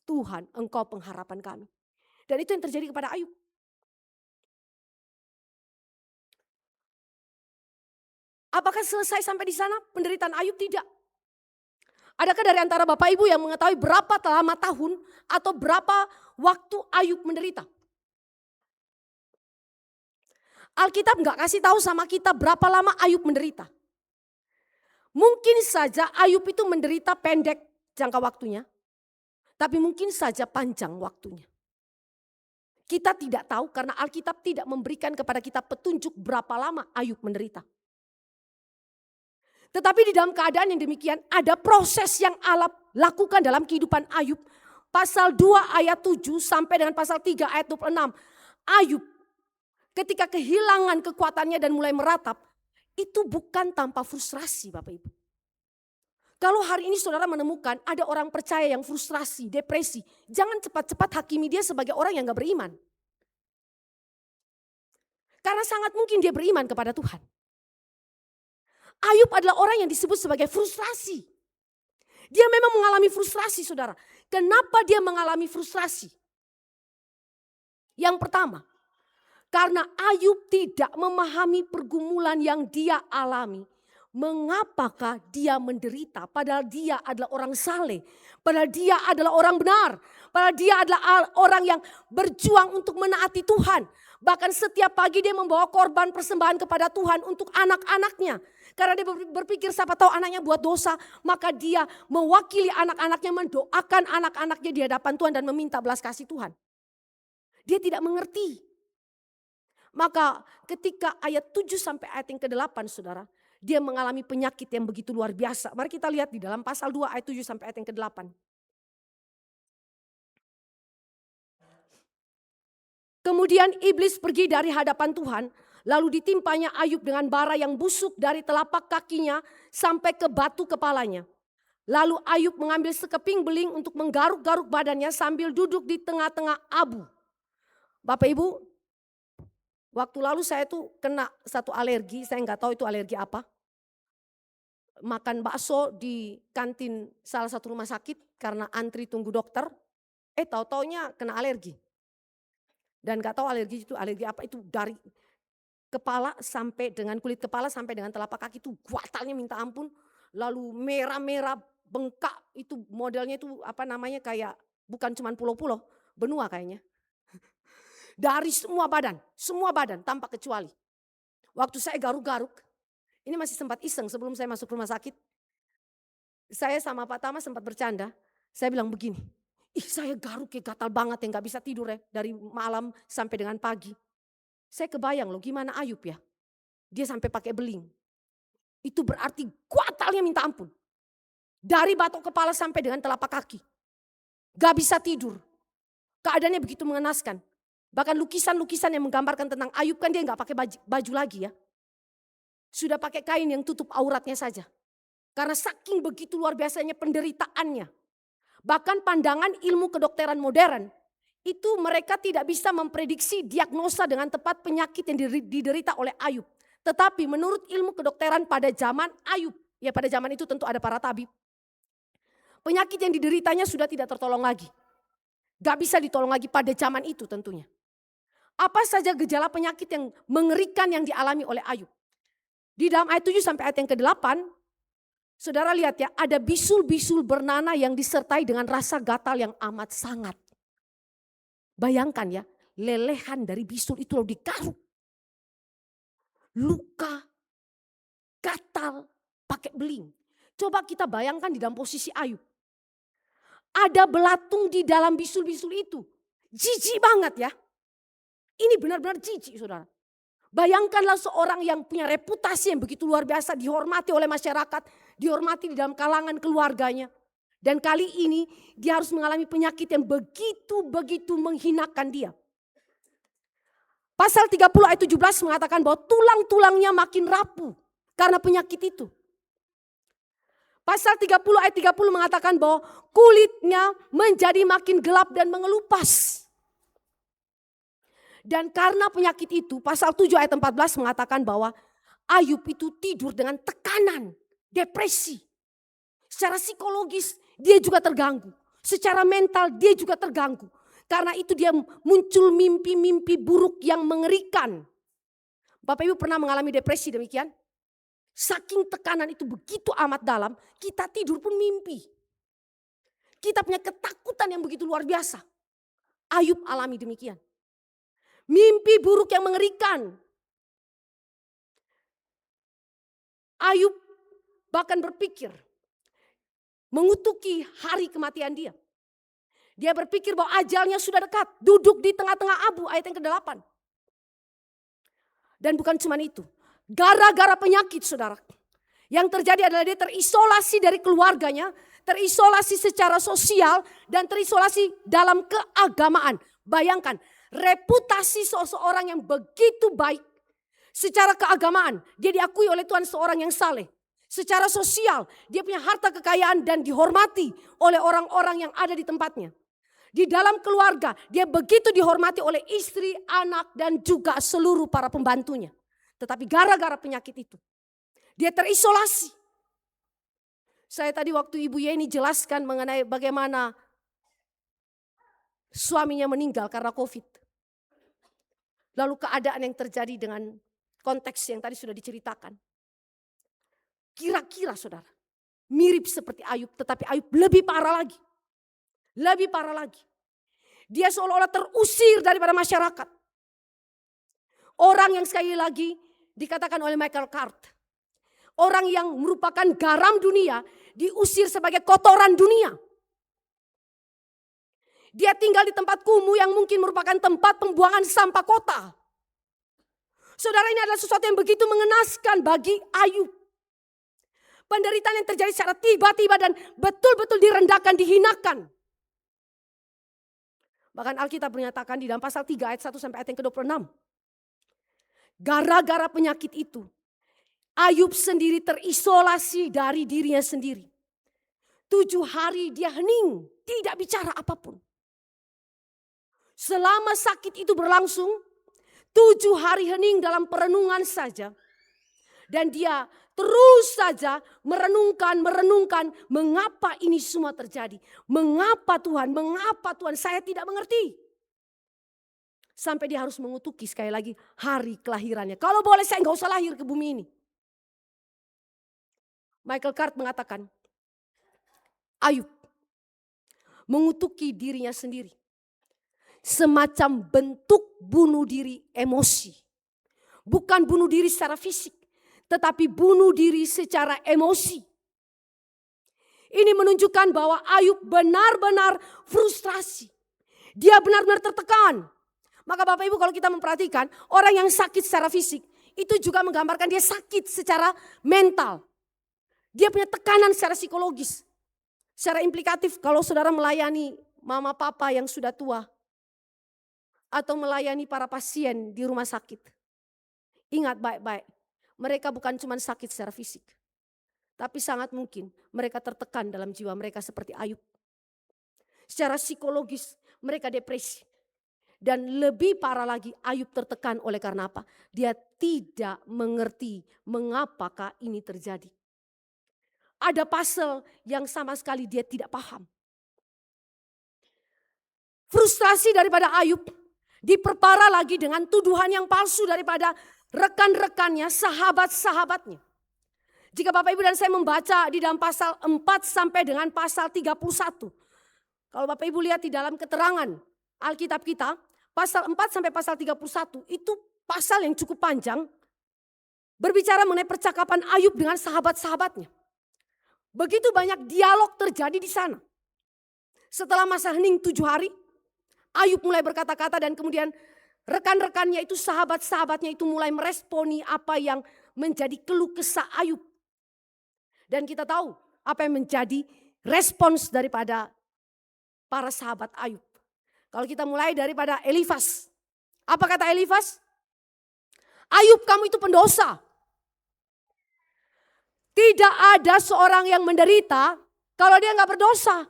Tuhan, Engkau pengharapan kami. Dan itu yang terjadi kepada Ayub. Apakah selesai sampai di sana penderitaan Ayub? Tidak. Adakah dari antara Bapak Ibu yang mengetahui berapa lama tahun atau berapa waktu Ayub menderita? Alkitab gak kasih tahu sama kita berapa lama Ayub menderita. Mungkin saja Ayub itu menderita pendek jangka waktunya, tapi mungkin saja panjang waktunya. Kita tidak tahu karena Alkitab tidak memberikan kepada kita petunjuk berapa lama Ayub menderita. Tetapi di dalam keadaan yang demikian ada proses yang Allah lakukan dalam kehidupan Ayub. Pasal 2 ayat 7 sampai dengan pasal 3 ayat 26. Ayub ketika kehilangan kekuatannya dan mulai meratap, itu bukan tanpa frustrasi Bapak Ibu. Kalau hari ini saudara menemukan ada orang percaya yang frustrasi, depresi, jangan cepat-cepat hakimi dia sebagai orang yang gak beriman. Karena sangat mungkin dia beriman kepada Tuhan. Ayub adalah orang yang disebut sebagai frustrasi. Dia memang mengalami frustrasi saudara. Kenapa dia mengalami frustrasi? Yang pertama, karena Ayub tidak memahami pergumulan yang dia alami. Mengapakah dia menderita padahal dia adalah orang saleh. Padahal dia adalah orang benar. Padahal dia adalah orang yang berjuang untuk menaati Tuhan. Bahkan setiap pagi dia membawa korban persembahan kepada Tuhan untuk anak-anaknya. Karena dia berpikir siapa tahu anaknya buat dosa. Maka dia mewakili anak-anaknya, mendoakan anak-anaknya di hadapan Tuhan dan meminta belas kasih Tuhan. Dia tidak mengerti. Maka ketika ayat 7 sampai ayat yang ke-8 saudara. Dia mengalami penyakit yang begitu luar biasa. Mari kita lihat di dalam pasal 2 ayat 7 sampai ayat yang ke-8. Kemudian iblis pergi dari hadapan Tuhan. Lalu ditimpanya Ayub dengan bara yang busuk dari telapak kakinya sampai ke batu kepalanya. Lalu Ayub mengambil sekeping beling untuk menggaruk-garuk badannya sambil duduk di tengah-tengah abu. Bapak Ibu, waktu lalu saya tuh kena satu alergi, saya nggak tahu itu alergi apa. Makan bakso di kantin salah satu rumah sakit karena antri tunggu dokter. Tahu-taunya kena alergi. Dan nggak tahu alergi itu alergi apa, itu dari kepala sampai dengan kulit kepala sampai dengan telapak kaki itu gatalnya minta ampun. Lalu merah-merah bengkak, itu modelnya itu apa namanya kayak bukan cuma pulau-pulau, benua kayaknya. Dari semua badan tanpa kecuali. Waktu saya garuk-garuk, ini masih sempat iseng sebelum saya masuk rumah sakit. Saya sama Pak Tama sempat bercanda, saya bilang begini, ih saya garuk ya gatal banget ya gak bisa tidur ya dari malam sampai dengan pagi. Saya kebayang loh gimana Ayub ya, dia sampai pakai beling. Itu berarti gatalnya minta ampun. Dari batok kepala sampai dengan telapak kaki. Gak bisa tidur. Keadaannya begitu mengenaskan. Bahkan lukisan-lukisan yang menggambarkan tentang Ayub kan dia gak pakai baju lagi ya. Sudah pakai kain yang tutup auratnya saja. Karena saking begitu luar biasanya penderitaannya. Bahkan pandangan ilmu kedokteran modern. Itu mereka tidak bisa memprediksi diagnosa dengan tepat penyakit yang diderita oleh Ayub. Tetapi menurut ilmu kedokteran pada zaman Ayub. Ya pada zaman itu tentu ada para tabib. Penyakit yang dideritanya sudah tidak tertolong lagi. Gak bisa ditolong lagi pada zaman itu tentunya. Apa saja gejala penyakit yang mengerikan yang dialami oleh Ayub. Di dalam ayat 7 sampai ayat yang ke-8, saudara lihat ya, ada bisul-bisul bernanah yang disertai dengan rasa gatal yang amat sangat. Bayangkan ya, lelehan dari bisul itu lalu digaruk. Luka, gatal, pakai beling. Coba kita bayangkan di dalam posisi Ayub. Ada belatung di dalam bisul-bisul itu. Jijik banget ya. Ini benar-benar jijik saudara. Bayangkanlah seorang yang punya reputasi yang begitu luar biasa. Dihormati oleh masyarakat. Dihormati di dalam kalangan keluarganya. Dan kali ini dia harus mengalami penyakit yang begitu-begitu menghinakan dia. Pasal 30 ayat 17 mengatakan bahwa tulang-tulangnya makin rapuh. Karena penyakit itu. Pasal 30 ayat 30 mengatakan bahwa kulitnya menjadi makin gelap dan mengelupas. Dan karena penyakit itu, pasal 7 ayat 14 mengatakan bahwa Ayub itu tidur dengan tekanan, depresi. Secara psikologis dia juga terganggu. Secara mental dia juga terganggu. Karena itu dia muncul mimpi-mimpi buruk yang mengerikan. Bapak Ibu pernah mengalami depresi demikian? Saking tekanan itu begitu amat dalam, kita tidur pun mimpi. Kita punya ketakutan yang begitu luar biasa. Ayub alami demikian. Mimpi buruk yang mengerikan. Ayub bahkan berpikir mengutuki hari kematian dia. Dia berpikir bahwa ajalnya sudah dekat. Duduk di tengah-tengah abu, ayat yang ke-8. Dan bukan cuma itu. Gara-gara penyakit saudara. Yang terjadi adalah dia terisolasi dari keluarganya. Terisolasi secara sosial dan terisolasi dalam keagamaan. Bayangkan. Reputasi seseorang yang begitu baik. Secara keagamaan dia diakui oleh Tuhan seorang yang saleh. Secara sosial dia punya harta kekayaan dan dihormati oleh orang-orang yang ada di tempatnya. Di dalam keluarga dia begitu dihormati oleh istri, anak dan juga seluruh para pembantunya. Tetapi gara-gara penyakit itu dia terisolasi. Saya tadi waktu Ibu Yeni jelaskan mengenai bagaimana suaminya meninggal karena COVID. Lalu keadaan yang terjadi dengan konteks yang tadi sudah diceritakan. Kira-kira saudara, mirip seperti Ayub, tetapi Ayub lebih parah lagi. Lebih parah lagi. Dia seolah-olah terusir daripada masyarakat. Orang yang sekali lagi dikatakan oleh Michael Cart. Orang yang merupakan garam dunia, diusir sebagai kotoran dunia. Dia tinggal di tempat kumuh yang mungkin merupakan tempat pembuangan sampah kota. Saudara, ini adalah sesuatu yang begitu mengenaskan bagi Ayub. Penderitaan yang terjadi secara tiba-tiba dan betul-betul direndahkan, dihinakan. Bahkan Alkitab menyatakan di dalam pasal 3 ayat 1 sampai ayat yang ke-26. Gara-gara penyakit itu, Ayub sendiri terisolasi dari dirinya sendiri. 7 hari dia hening, tidak bicara apapun. Selama sakit itu berlangsung, 7 hari hening dalam perenungan saja. Dan dia terus saja merenungkan mengapa ini semua terjadi. Mengapa Tuhan, saya tidak mengerti. Sampai dia harus mengutuki sekali lagi hari kelahirannya. Kalau boleh saya gak usah lahir ke bumi ini. Michael Cart mengatakan, Ayub mengutuki dirinya sendiri. semacam bentuk bunuh diri emosi. Bukan bunuh diri secara fisik, tetapi bunuh diri secara emosi. Ini menunjukkan bahwa Ayub benar-benar frustrasi. Dia benar-benar tertekan. Maka Bapak Ibu, kalau kita memperhatikan orang yang sakit secara fisik, itu juga menggambarkan dia sakit secara mental. Dia punya tekanan secara psikologis. Secara implikatif, kalau saudara melayani mama papa yang sudah tua, atau melayani para pasien di rumah sakit, ingat baik-baik, mereka bukan cuma sakit secara fisik, tapi sangat mungkin mereka tertekan dalam jiwa mereka seperti Ayub. Secara psikologis mereka depresi. Dan lebih parah lagi, Ayub tertekan oleh karena apa? Dia tidak mengerti mengapakah ini terjadi. Ada pasal yang sama sekali dia tidak paham. Frustrasi daripada Ayub diperparah lagi dengan tuduhan yang palsu daripada rekan-rekannya, sahabat-sahabatnya. Jika Bapak Ibu dan saya membaca di dalam pasal 4 sampai dengan pasal 31. Kalau Bapak Ibu lihat di dalam keterangan Alkitab kita, pasal 4 sampai pasal 31 itu pasal yang cukup panjang. Berbicara mengenai percakapan Ayub dengan sahabat-sahabatnya. Begitu banyak dialog terjadi di sana. Setelah masa hening 7 hari, Ayub mulai berkata-kata dan kemudian rekan-rekannya itu, sahabat-sahabatnya itu mulai meresponi apa yang menjadi keluh kesah Ayub. Dan kita tahu apa yang menjadi respons daripada para sahabat Ayub. Kalau kita mulai daripada Elifas. Apa kata Elifas? Ayub, kamu itu pendosa. Tidak ada seorang yang menderita kalau dia nggak berdosa.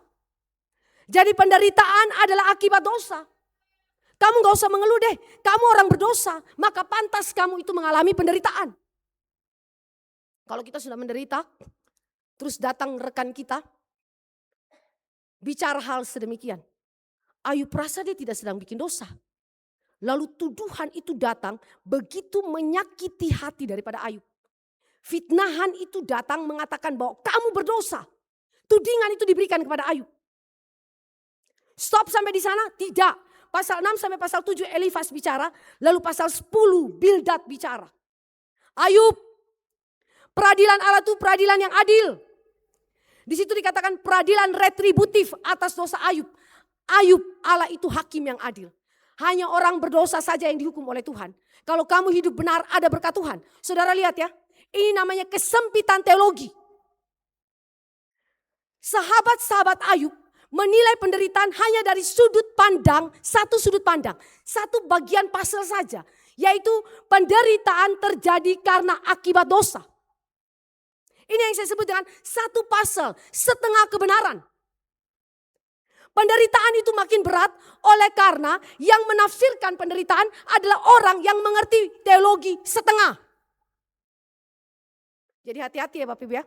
Jadi penderitaan adalah akibat dosa. Kamu gak usah mengeluh deh, kamu orang berdosa, maka pantas kamu itu mengalami penderitaan. Kalau kita sudah menderita, terus datang rekan kita, bicara hal sedemikian. Ayub rasa dia tidak sedang bikin dosa. Lalu tuduhan itu datang begitu menyakiti hati daripada Ayub. Fitnahan itu datang mengatakan bahwa kamu berdosa. Tudingan itu diberikan kepada Ayub. Stop sampai di sana? Tidak. Pasal 6 sampai pasal 7 Elifas bicara. Lalu pasal 10 Bildad bicara. Ayub, peradilan Allah itu peradilan yang adil. Di situ dikatakan peradilan retributif atas dosa Ayub. Ayub, Allah itu hakim yang adil. Hanya orang berdosa saja yang dihukum oleh Tuhan. Kalau kamu hidup benar ada berkat Tuhan. Saudara lihat ya, ini namanya kesempitan teologi. Sahabat-sahabat Ayub menilai penderitaan hanya dari sudut pandang, satu sudut pandang. Satu bagian pasal saja. Yaitu penderitaan terjadi karena akibat dosa. Ini yang saya sebut dengan satu pasal, setengah kebenaran. Penderitaan itu makin berat oleh karena yang menafsirkan penderitaan adalah orang yang mengerti teologi setengah. Jadi hati-hati ya Bapak Ibu ya.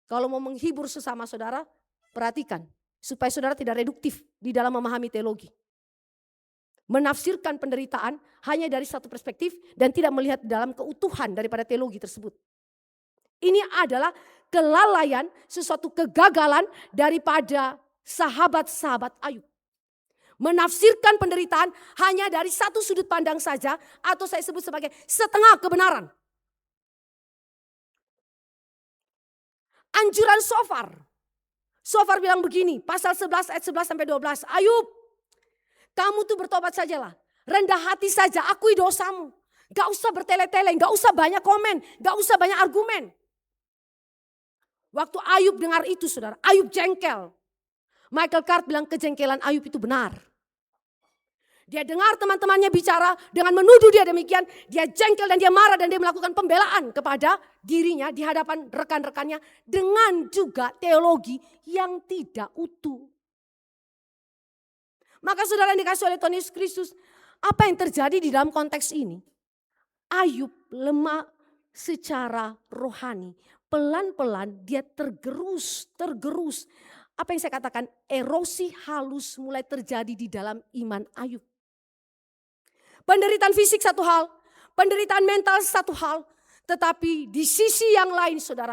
Kalau mau menghibur sesama saudara, perhatikan. Supaya saudara tidak reduktif di dalam memahami teologi. Menafsirkan penderitaan hanya dari satu perspektif dan tidak melihat dalam keutuhan daripada teologi tersebut. Ini adalah kelalaian, sesuatu kegagalan daripada sahabat-sahabat Ayub. Menafsirkan penderitaan hanya dari satu sudut pandang saja atau saya sebut sebagai setengah kebenaran. Anjuran Sofar. Sofar bilang begini, pasal 11 ayat 11 sampai 12. Ayub, kamu tuh bertobat sajalah. Rendah hati saja, akui dosamu. Gak usah bertele-tele, gak usah banyak komen, gak usah banyak argumen. Waktu Ayub dengar itu saudara, Ayub jengkel. Michael Card bilang kejengkelan Ayub itu benar. Dia dengar teman-temannya bicara dengan menuduh dia demikian. Dia jengkel dan dia marah dan dia melakukan pembelaan kepada dirinya di hadapan rekan-rekannya. Dengan juga teologi yang tidak utuh. Maka saudara yang dikasih oleh Tuhan Yesus Kristus. Apa yang terjadi di dalam konteks ini? Ayub lemah secara rohani. Pelan-pelan dia tergerus. Apa yang saya katakan, erosi halus mulai terjadi di dalam iman Ayub. Penderitaan fisik satu hal, penderitaan mental satu hal. Tetapi di sisi yang lain saudara,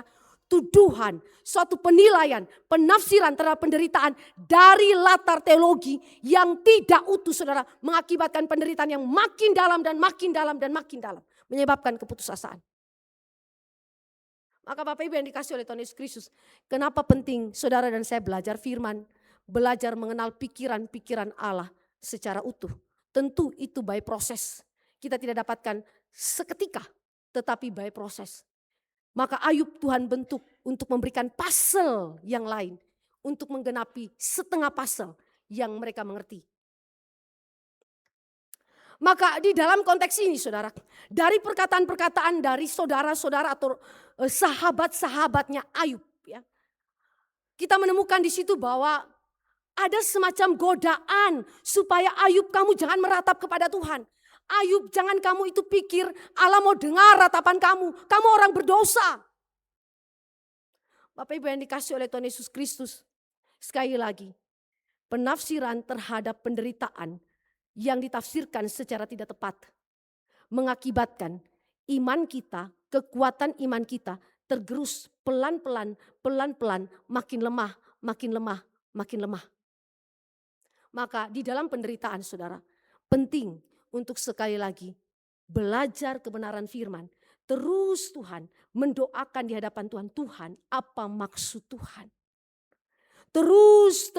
tuduhan, suatu penilaian, penafsiran terhadap penderitaan dari latar teologi yang tidak utuh, saudara, mengakibatkan penderitaan yang makin dalam dan makin dalam dan makin dalam, menyebabkan keputusasaan. Maka Bapak Ibu yang dikasih oleh Tuhan Yesus Kristus, kenapa penting saudara dan saya belajar firman, belajar mengenal pikiran-pikiran Allah secara utuh. Tentu itu by proses. Kita tidak dapatkan seketika, tetapi by proses. Maka Ayub Tuhan bentuk untuk memberikan puzzle yang lain, untuk menggenapi setengah puzzle yang mereka mengerti. Maka di dalam konteks ini saudara, dari perkataan-perkataan dari saudara-saudara atau sahabat-sahabatnya Ayub, ya, kita menemukan di situ bahwa ada semacam godaan supaya Ayub kamu jangan meratap kepada Tuhan. Ayub jangan kamu itu pikir Allah mau dengar ratapan kamu orang berdosa. Bapak Ibu yang dikasih oleh Tuhan Yesus Kristus, sekali lagi, penafsiran terhadap penderitaan yang ditafsirkan secara tidak tepat mengakibatkan iman kita, kekuatan iman kita tergerus pelan-pelan, makin lemah, makin lemah, makin lemah. Maka di dalam penderitaan saudara, penting untuk sekali lagi belajar kebenaran firman. Terus Tuhan mendoakan di hadapan Tuhan, Tuhan apa maksud Tuhan? Terus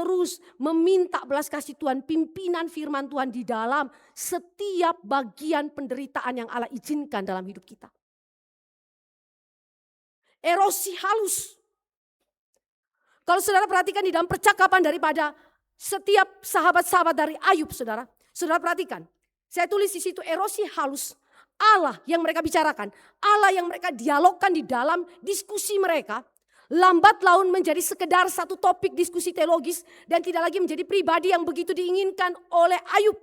meminta belas kasih Tuhan, pimpinan firman Tuhan di dalam setiap bagian penderitaan yang Allah izinkan dalam hidup kita. Erosi halus. Kalau saudara perhatikan di dalam percakapan daripada setiap sahabat-sahabat dari Ayub, saudara perhatikan. Saya tulis di situ erosi halus. Allah yang mereka bicarakan, Allah yang mereka dialogkan di dalam diskusi mereka. Lambat laun menjadi sekedar satu topik diskusi teologis dan tidak lagi menjadi pribadi yang begitu diinginkan oleh Ayub.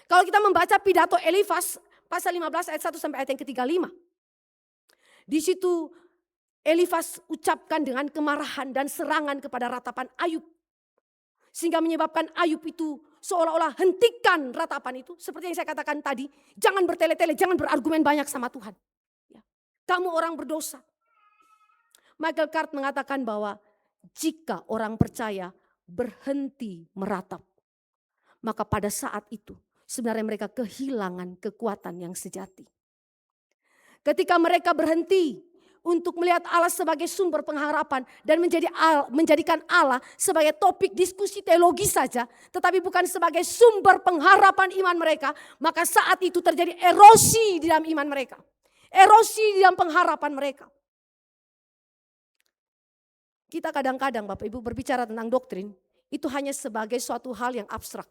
Kalau kita membaca pidato Elifas pasal 15 ayat 1 sampai ayat yang ke-35. Di situ Elifas ucapkan dengan kemarahan dan serangan kepada ratapan Ayub. Sehingga menyebabkan Ayub itu seolah-olah hentikan ratapan itu. Seperti yang saya katakan tadi, jangan bertele-tele, jangan berargumen banyak sama Tuhan. Kamu orang berdosa. Michael Card mengatakan bahwa jika orang percaya berhenti meratap, maka pada saat itu sebenarnya mereka kehilangan kekuatan yang sejati. Ketika mereka berhenti untuk melihat Allah sebagai sumber pengharapan dan menjadikan Allah sebagai topik diskusi teologi saja, tetapi bukan sebagai sumber pengharapan iman mereka, maka saat itu terjadi erosi di dalam iman mereka. Erosi di dalam pengharapan mereka. Kita kadang-kadang Bapak Ibu berbicara tentang doktrin, itu hanya sebagai suatu hal yang abstrak.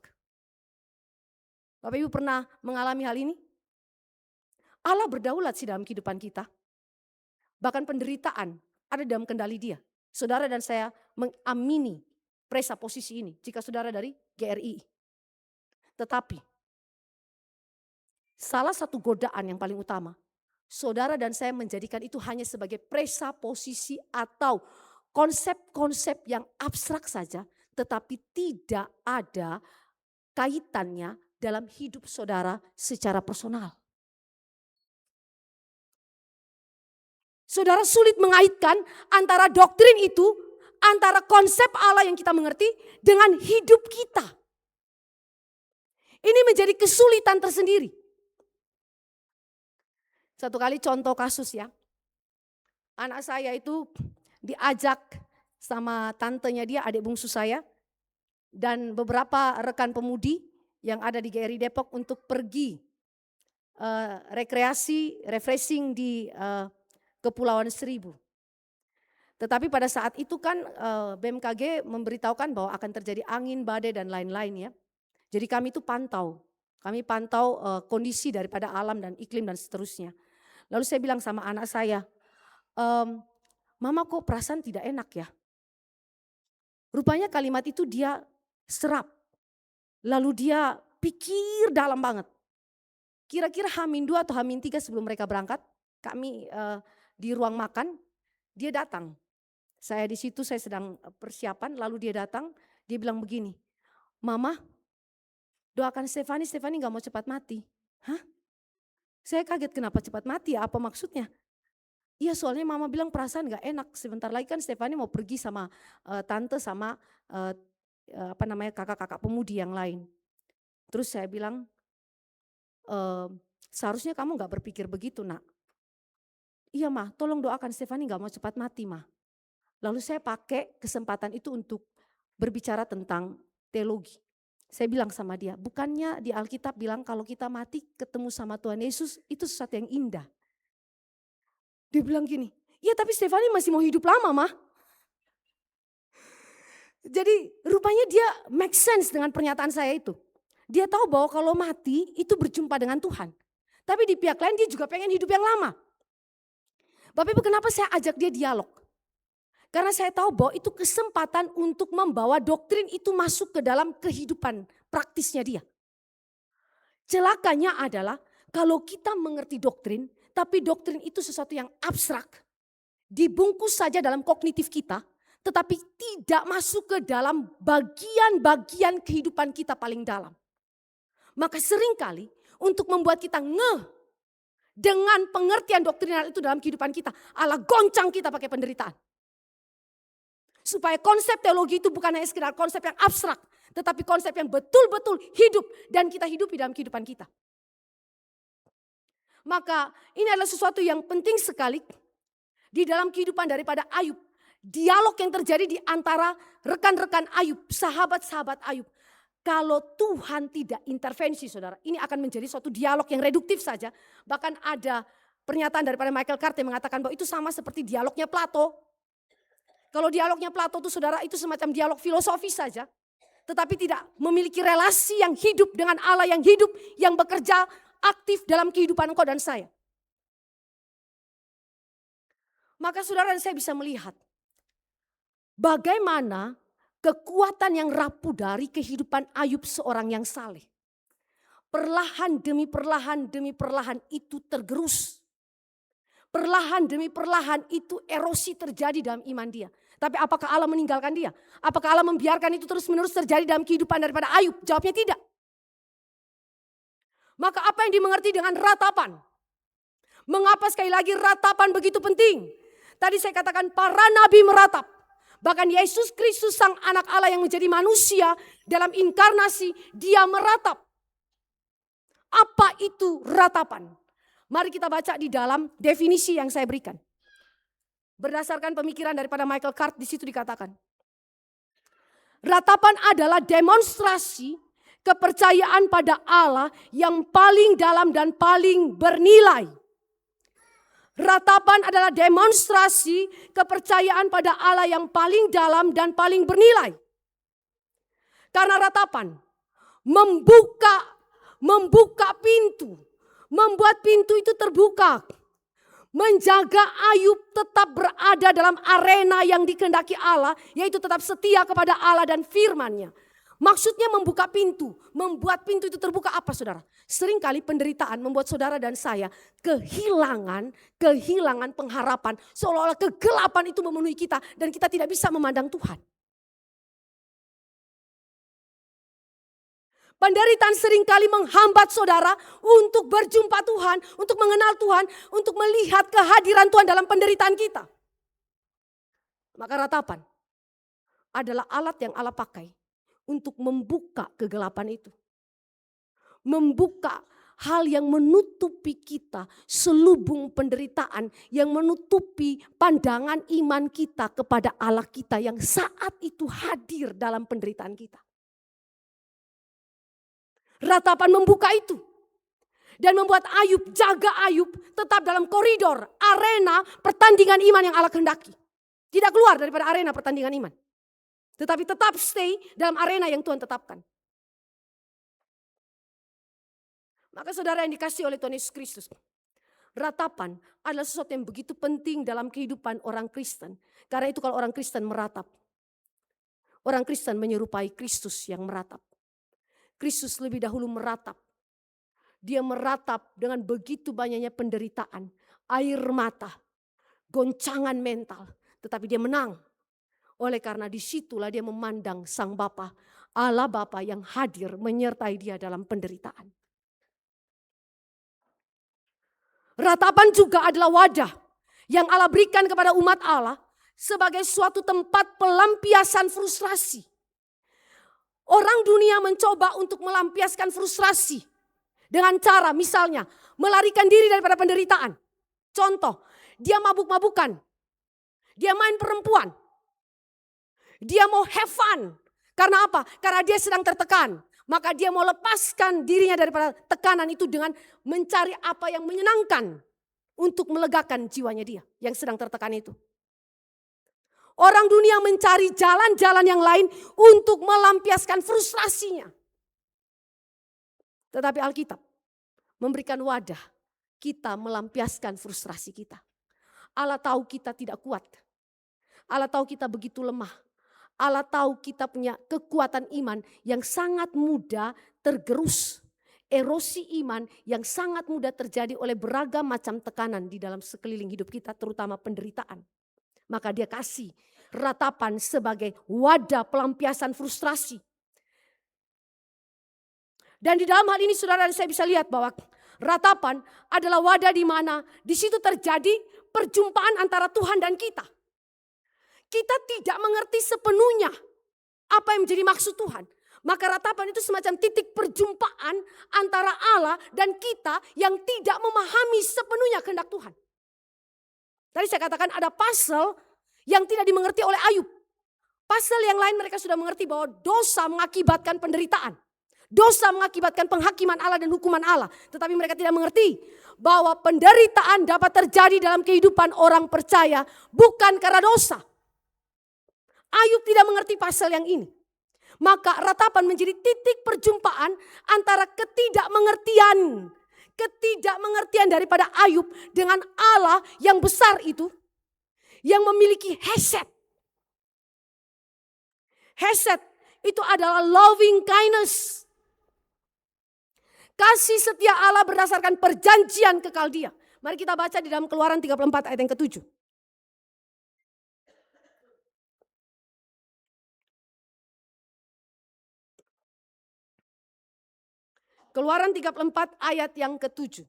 Bapak Ibu pernah mengalami hal ini? Allah berdaulat sih dalam kehidupan kita. Bahkan penderitaan ada dalam kendali Dia. Saudara dan saya mengamini presa posisi ini jika saudara dari GRI. Tetapi salah satu godaan yang paling utama, saudara dan saya menjadikan itu hanya sebagai presa posisi atau konsep-konsep yang abstrak saja, tetapi tidak ada kaitannya dalam hidup saudara secara personal. Saudara sulit mengaitkan antara doktrin itu, antara konsep Allah yang kita mengerti dengan hidup kita. Ini menjadi kesulitan tersendiri. Satu kali contoh kasus ya, anak saya itu diajak sama tantenya dia, adik bungsu saya, dan beberapa rekan pemudi yang ada di GRI Depok untuk pergi rekreasi, refreshing di Kepulauan Seribu. Tetapi pada saat itu kan BMKG memberitahukan bahwa akan terjadi angin, badai dan lain-lain ya. Jadi kami itu pantau kondisi daripada alam dan iklim dan seterusnya. Lalu saya bilang sama anak saya, Mama kok perasaan tidak enak ya. Rupanya kalimat itu dia serap. Lalu dia pikir dalam banget. Kira-kira H-2 atau H-3 sebelum mereka berangkat, kami di ruang makan, dia datang. Saya di situ, saya sedang persiapan, lalu dia datang, dia bilang begini, Mama, doakan Stefani gak mau cepat mati. Hah? Saya kaget kenapa cepat mati ya, apa maksudnya? Iya, soalnya mama bilang perasaan gak enak, sebentar lagi kan Stefani mau pergi sama tante sama kakak-kakak pemudi yang lain. Terus saya bilang, seharusnya kamu gak berpikir begitu nak. Iya mah, tolong doakan Stefani gak mau cepat mati mah. Lalu saya pakai kesempatan itu untuk berbicara tentang teologi. Saya bilang sama dia, bukannya di Alkitab bilang kalau kita mati ketemu sama Tuhan Yesus itu sesuatu yang indah. Dia bilang gini, ya tapi Stefani masih mau hidup lama mah. Jadi rupanya dia make sense dengan pernyataan saya itu. Dia tahu bahwa kalau mati itu berjumpa dengan Tuhan. Tapi di pihak lain dia juga pengen hidup yang lama. Bapak Ibu, kenapa saya ajak dia dialog? Karena saya tahu bahwa itu kesempatan untuk membawa doktrin itu masuk ke dalam kehidupan praktisnya dia. Celakanya adalah kalau kita mengerti doktrin, tapi doktrin itu sesuatu yang abstrak, dibungkus saja dalam kognitif kita, tetapi tidak masuk ke dalam bagian-bagian kehidupan kita paling dalam. Maka seringkali untuk membuat kita ngeh dengan pengertian doktrinal itu dalam kehidupan kita, Allah goncang kita pakai penderitaan. Supaya konsep teologi itu bukan hanya sekedar konsep yang abstrak, tetapi konsep yang betul-betul hidup dan kita hidupi dalam kehidupan kita. Maka ini adalah sesuatu yang penting sekali di dalam kehidupan daripada Ayub. Dialog yang terjadi di antara rekan-rekan Ayub, sahabat-sahabat Ayub. Kalau Tuhan tidak intervensi saudara, ini akan menjadi suatu dialog yang reduktif saja. Bahkan ada pernyataan daripada Michael Cart yang mengatakan bahwa itu sama seperti dialognya Plato. Kalau dialognya Plato itu saudara itu semacam dialog filosofis saja. Tetapi tidak memiliki relasi yang hidup dengan Allah yang hidup, yang bekerja aktif dalam kehidupan engkau dan saya. Maka saudara dan saya bisa melihat bagaimana kekuatan yang rapuh dari kehidupan Ayub seorang yang saleh. Perlahan demi perlahan itu tergerus. Perlahan demi perlahan itu erosi terjadi dalam iman dia. Tapi apakah Allah meninggalkan dia? Apakah Allah membiarkan itu terus menerus terjadi dalam kehidupan daripada Ayub? Jawabnya tidak. Maka apa yang dimengerti dengan ratapan? Mengapa sekali lagi ratapan begitu penting? Tadi saya katakan para nabi meratap. Bahkan Yesus Kristus sang anak Allah yang menjadi manusia dalam inkarnasi, dia meratap. Apa itu ratapan? Mari kita baca di dalam definisi yang saya berikan. Berdasarkan pemikiran daripada Michael Cart, di situ dikatakan. Ratapan adalah demonstrasi kepercayaan pada Allah yang paling dalam dan paling bernilai. Ratapan adalah demonstrasi kepercayaan pada Allah yang paling dalam dan paling bernilai. Karena ratapan membuka pintu, membuat pintu itu terbuka. Menjaga Ayub tetap berada dalam arena yang dikehendaki Allah, yaitu tetap setia kepada Allah dan firman-Nya. Maksudnya membuka pintu, membuat pintu itu terbuka apa saudara? Seringkali penderitaan membuat saudara dan saya kehilangan pengharapan. Seolah-olah kegelapan itu memenuhi kita dan kita tidak bisa memandang Tuhan. Penderitaan seringkali menghambat saudara untuk berjumpa Tuhan, untuk mengenal Tuhan, untuk melihat kehadiran Tuhan dalam penderitaan kita. Maka ratapan adalah alat yang Allah pakai untuk membuka kegelapan itu. Membuka hal yang menutupi kita, selubung penderitaan yang menutupi pandangan iman kita kepada Allah kita yang saat itu hadir dalam penderitaan kita. Ratapan membuka itu. Dan membuat Ayub, jaga Ayub tetap dalam koridor, arena pertandingan iman yang Allah kehendaki. Tidak keluar daripada arena pertandingan iman. Tetapi tetap stay dalam arena yang Tuhan tetapkan. Maka saudara yang dikasihi oleh Tuhan Yesus Kristus. Ratapan adalah sesuatu yang begitu penting dalam kehidupan orang Kristen. Karena itu kalau orang Kristen meratap. Orang Kristen menyerupai Kristus yang meratap. Kristus lebih dahulu meratap. Dia meratap dengan begitu banyaknya penderitaan. Air mata. Goncangan mental. Tetapi dia menang. Oleh karena disitulah dia memandang Sang Bapa, Allah Bapa yang hadir menyertai dia dalam penderitaan. Ratapan juga adalah wadah yang Allah berikan kepada umat Allah sebagai suatu tempat pelampiasan frustrasi. Orang dunia mencoba untuk melampiaskan frustrasi dengan cara misalnya melarikan diri daripada penderitaan. Contoh, dia mabuk-mabukan, dia main perempuan, dia mau have fun. Karena apa? Karena dia sedang tertekan. Maka dia mau lepaskan dirinya daripada tekanan itu dengan mencari apa yang menyenangkan untuk melegakan jiwanya dia yang sedang tertekan itu. Orang dunia mencari jalan-jalan yang lain untuk melampiaskan frustrasinya. Tetapi Alkitab memberikan wadah kita melampiaskan frustrasi kita. Allah tahu kita tidak kuat. Allah tahu kita begitu lemah. Allah tahu kita punya kekuatan iman yang sangat mudah tergerus. Erosi iman yang sangat mudah terjadi oleh beragam macam tekanan di dalam sekeliling hidup kita, terutama penderitaan. Maka dia kasih ratapan sebagai wadah pelampiasan frustrasi. Dan di dalam hal ini saudara dan saya bisa lihat bahwa ratapan adalah wadah di mana di situ terjadi perjumpaan antara Tuhan dan kita. Kita tidak mengerti sepenuhnya apa yang menjadi maksud Tuhan. Maka ratapan itu semacam titik perjumpaan antara Allah dan kita yang tidak memahami sepenuhnya kehendak Tuhan. Tadi saya katakan ada pasal yang tidak dimengerti oleh Ayub. Pasal yang lain mereka sudah mengerti bahwa dosa mengakibatkan penderitaan. Dosa mengakibatkan penghakiman Allah dan hukuman Allah. Tetapi mereka tidak mengerti bahwa penderitaan dapat terjadi dalam kehidupan orang percaya bukan karena dosa. Ayub tidak mengerti pasal yang ini. Maka ratapan menjadi titik perjumpaan antara ketidakmengertian daripada Ayub dengan Allah yang besar itu, yang memiliki hesed. Hesed itu adalah loving kindness. Kasih setia Allah berdasarkan perjanjian kekal dia. Mari kita baca di dalam Keluaran 34 ayat yang ke-7. Keluaran 34 ayat yang ke-7.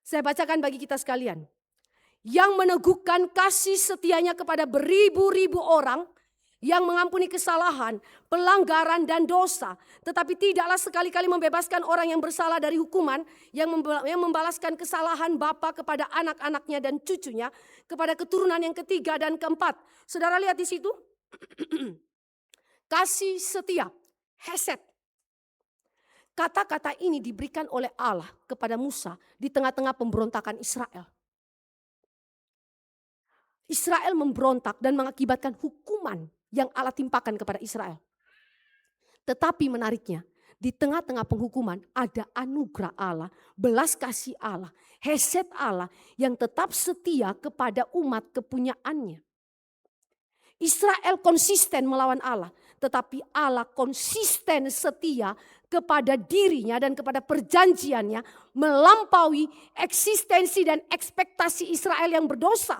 Saya bacakan bagi kita sekalian. Yang meneguhkan kasih setianya kepada beribu-ribu orang yang mengampuni kesalahan, pelanggaran dan dosa. Tetapi tidaklah sekali-kali membebaskan orang yang bersalah dari hukuman, yang membalaskan kesalahan bapa kepada anak-anaknya dan cucunya, kepada keturunan yang ketiga dan keempat. Saudara lihat di situ. Kasih setia. Hesed. Kata-kata ini diberikan oleh Allah kepada Musa di tengah-tengah pemberontakan Israel. Israel memberontak dan mengakibatkan hukuman yang Allah timpakan kepada Israel. Tetapi menariknya, di tengah-tengah penghukuman ada anugerah Allah, belas kasih Allah, hesed Allah yang tetap setia kepada umat kepunyaannya. Israel konsisten melawan Allah, tetapi Allah konsisten setia kepada dirinya dan kepada perjanjiannya melampaui eksistensi dan ekspektasi Israel yang berdosa.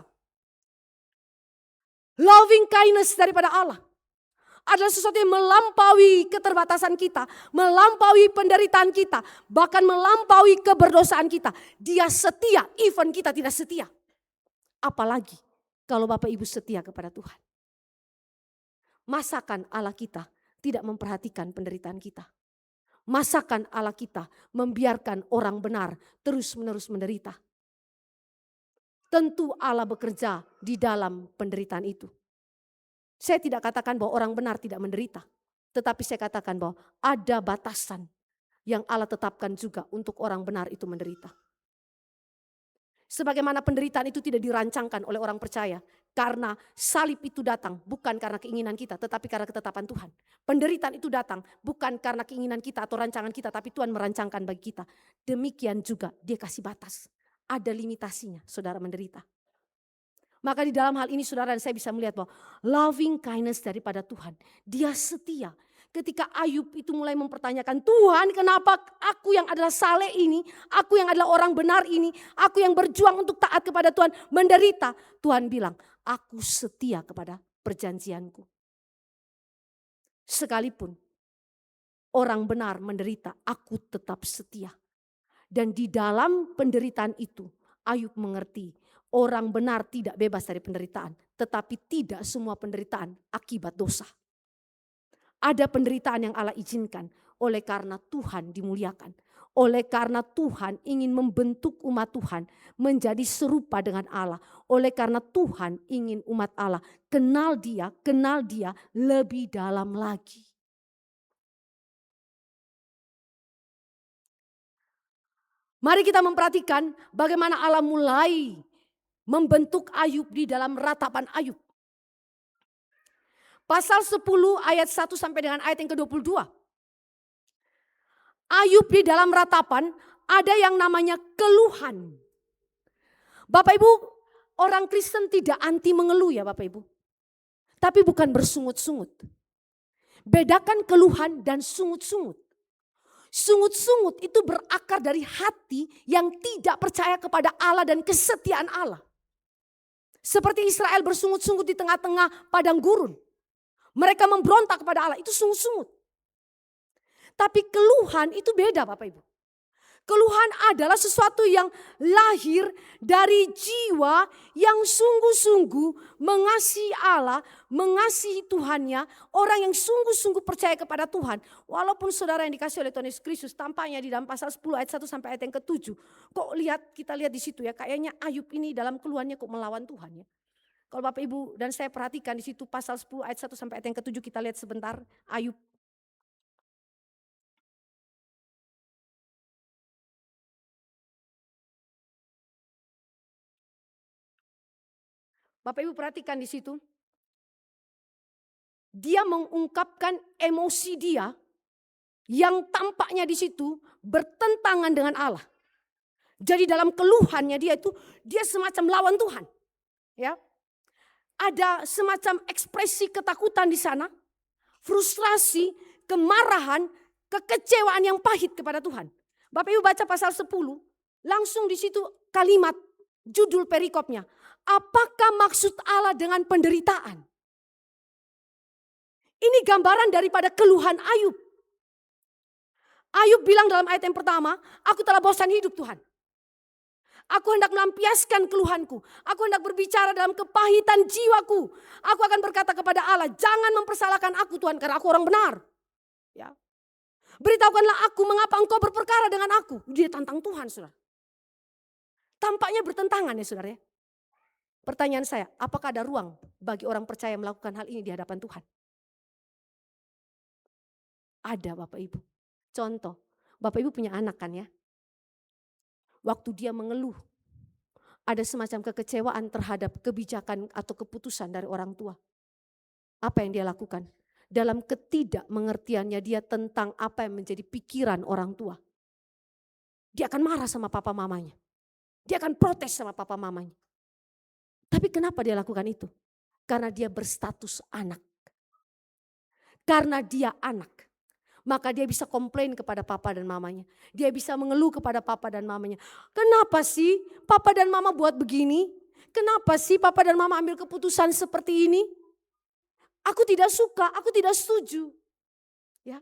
Loving kindness daripada Allah adalah sesuatu yang melampaui keterbatasan kita, melampaui penderitaan kita, bahkan melampaui keberdosaan kita. Dia setia, even kita tidak setia. Apalagi kalau Bapak Ibu setia kepada Tuhan. Masakan Allah kita tidak memperhatikan penderitaan kita? Masakan Allah kita membiarkan orang benar terus-menerus menderita? Tentu Allah bekerja di dalam penderitaan itu. Saya tidak katakan bahwa orang benar tidak menderita. Tetapi saya katakan bahwa ada batasan yang Allah tetapkan juga untuk orang benar itu menderita. Sebagaimana penderitaan itu tidak dirancangkan oleh orang percaya. Karena salib itu datang bukan karena keinginan kita, tetapi karena ketetapan Tuhan. Penderitaan itu datang bukan karena keinginan kita atau rancangan kita, tapi Tuhan merancangkan bagi kita. Demikian juga dia kasih batas. Ada limitasinya saudara menderita. Maka di dalam hal ini saudara dan saya bisa melihat bahwa loving kindness daripada Tuhan. Dia setia. Ketika Ayub itu mulai mempertanyakan, Tuhan kenapa aku yang adalah saleh ini, aku yang adalah orang benar ini, aku yang berjuang untuk taat kepada Tuhan menderita. Tuhan bilang, aku setia kepada perjanjianku. Sekalipun orang benar menderita, aku tetap setia. Dan di dalam penderitaan itu, Ayub mengerti orang benar tidak bebas dari penderitaan. Tetapi tidak semua penderitaan akibat dosa. Ada penderitaan yang Allah izinkan oleh karena Tuhan dimuliakan. Oleh karena Tuhan ingin membentuk umat Tuhan menjadi serupa dengan Allah. Oleh karena Tuhan ingin umat Allah kenal dia lebih dalam lagi. Mari kita memperhatikan bagaimana Allah mulai membentuk Ayub di dalam ratapan Ayub. Pasal 10 ayat 1 sampai dengan ayat yang ke-22. Ayub di dalam ratapan ada yang namanya keluhan. Bapak Ibu, orang Kristen tidak anti mengeluh ya Bapak Ibu. Tapi bukan bersungut-sungut. Bedakan keluhan dan sungut-sungut. Sungut-sungut itu berakar dari hati yang tidak percaya kepada Allah dan kesetiaan Allah. Seperti Israel bersungut-sungut di tengah-tengah padang gurun. Mereka memberontak kepada Allah, itu sungut-sungut. Tapi keluhan itu beda Bapak Ibu. Keluhan adalah sesuatu yang lahir dari jiwa yang sungguh-sungguh mengasihi Allah, mengasihi Tuhannya. Orang yang sungguh-sungguh percaya kepada Tuhan. Walaupun saudara yang dikasih oleh Tuhan Yesus Kristus tampaknya di dalam pasal 10 ayat 1 sampai ayat yang ke-7. Kok kita lihat di situ ya, kayaknya Ayub ini dalam keluhannya kok melawan Tuhan ya. Kalau Bapak Ibu dan saya perhatikan di situ pasal 10 ayat 1 sampai ayat yang ke-7, kita lihat sebentar Ayub. Bapak Ibu perhatikan di situ. Dia mengungkapkan emosi dia yang tampaknya di situ bertentangan dengan Allah. Jadi dalam keluhannya dia semacam lawan Tuhan. Ya. Ada semacam ekspresi ketakutan di sana, frustrasi, kemarahan, kekecewaan yang pahit kepada Tuhan. Bapak Ibu baca pasal 10, langsung di situ kalimat judul perikopnya. Apakah maksud Allah dengan penderitaan? Ini gambaran daripada keluhan Ayub. Ayub bilang dalam ayat yang pertama, aku telah bosan hidup Tuhan. Aku hendak melampiaskan keluhanku. Aku hendak berbicara dalam kepahitan jiwaku. Aku akan berkata kepada Allah, jangan mempersalahkan aku Tuhan karena aku orang benar. Ya. Beritahukanlah aku mengapa engkau berperkara dengan aku. Dia tantang Tuhan saudara. Tampaknya bertentangan ya saudara ya. Pertanyaan saya, apakah ada ruang bagi orang percaya melakukan hal ini di hadapan Tuhan? Ada Bapak Ibu. Contoh, Bapak Ibu punya anak kan ya. Waktu dia mengeluh, ada semacam kekecewaan terhadap kebijakan atau keputusan dari orang tua. Apa yang dia lakukan? Dalam ketidakmengertiannya dia tentang apa yang menjadi pikiran orang tua. Dia akan marah sama papa mamanya. Dia akan protes sama papa mamanya. Tapi kenapa dia lakukan itu? Karena dia berstatus anak. Karena dia anak. Maka dia bisa komplain kepada papa dan mamanya. Dia bisa mengeluh kepada papa dan mamanya. Kenapa sih papa dan mama buat begini? Kenapa sih papa dan mama ambil keputusan seperti ini? Aku tidak suka, aku tidak setuju. Ya.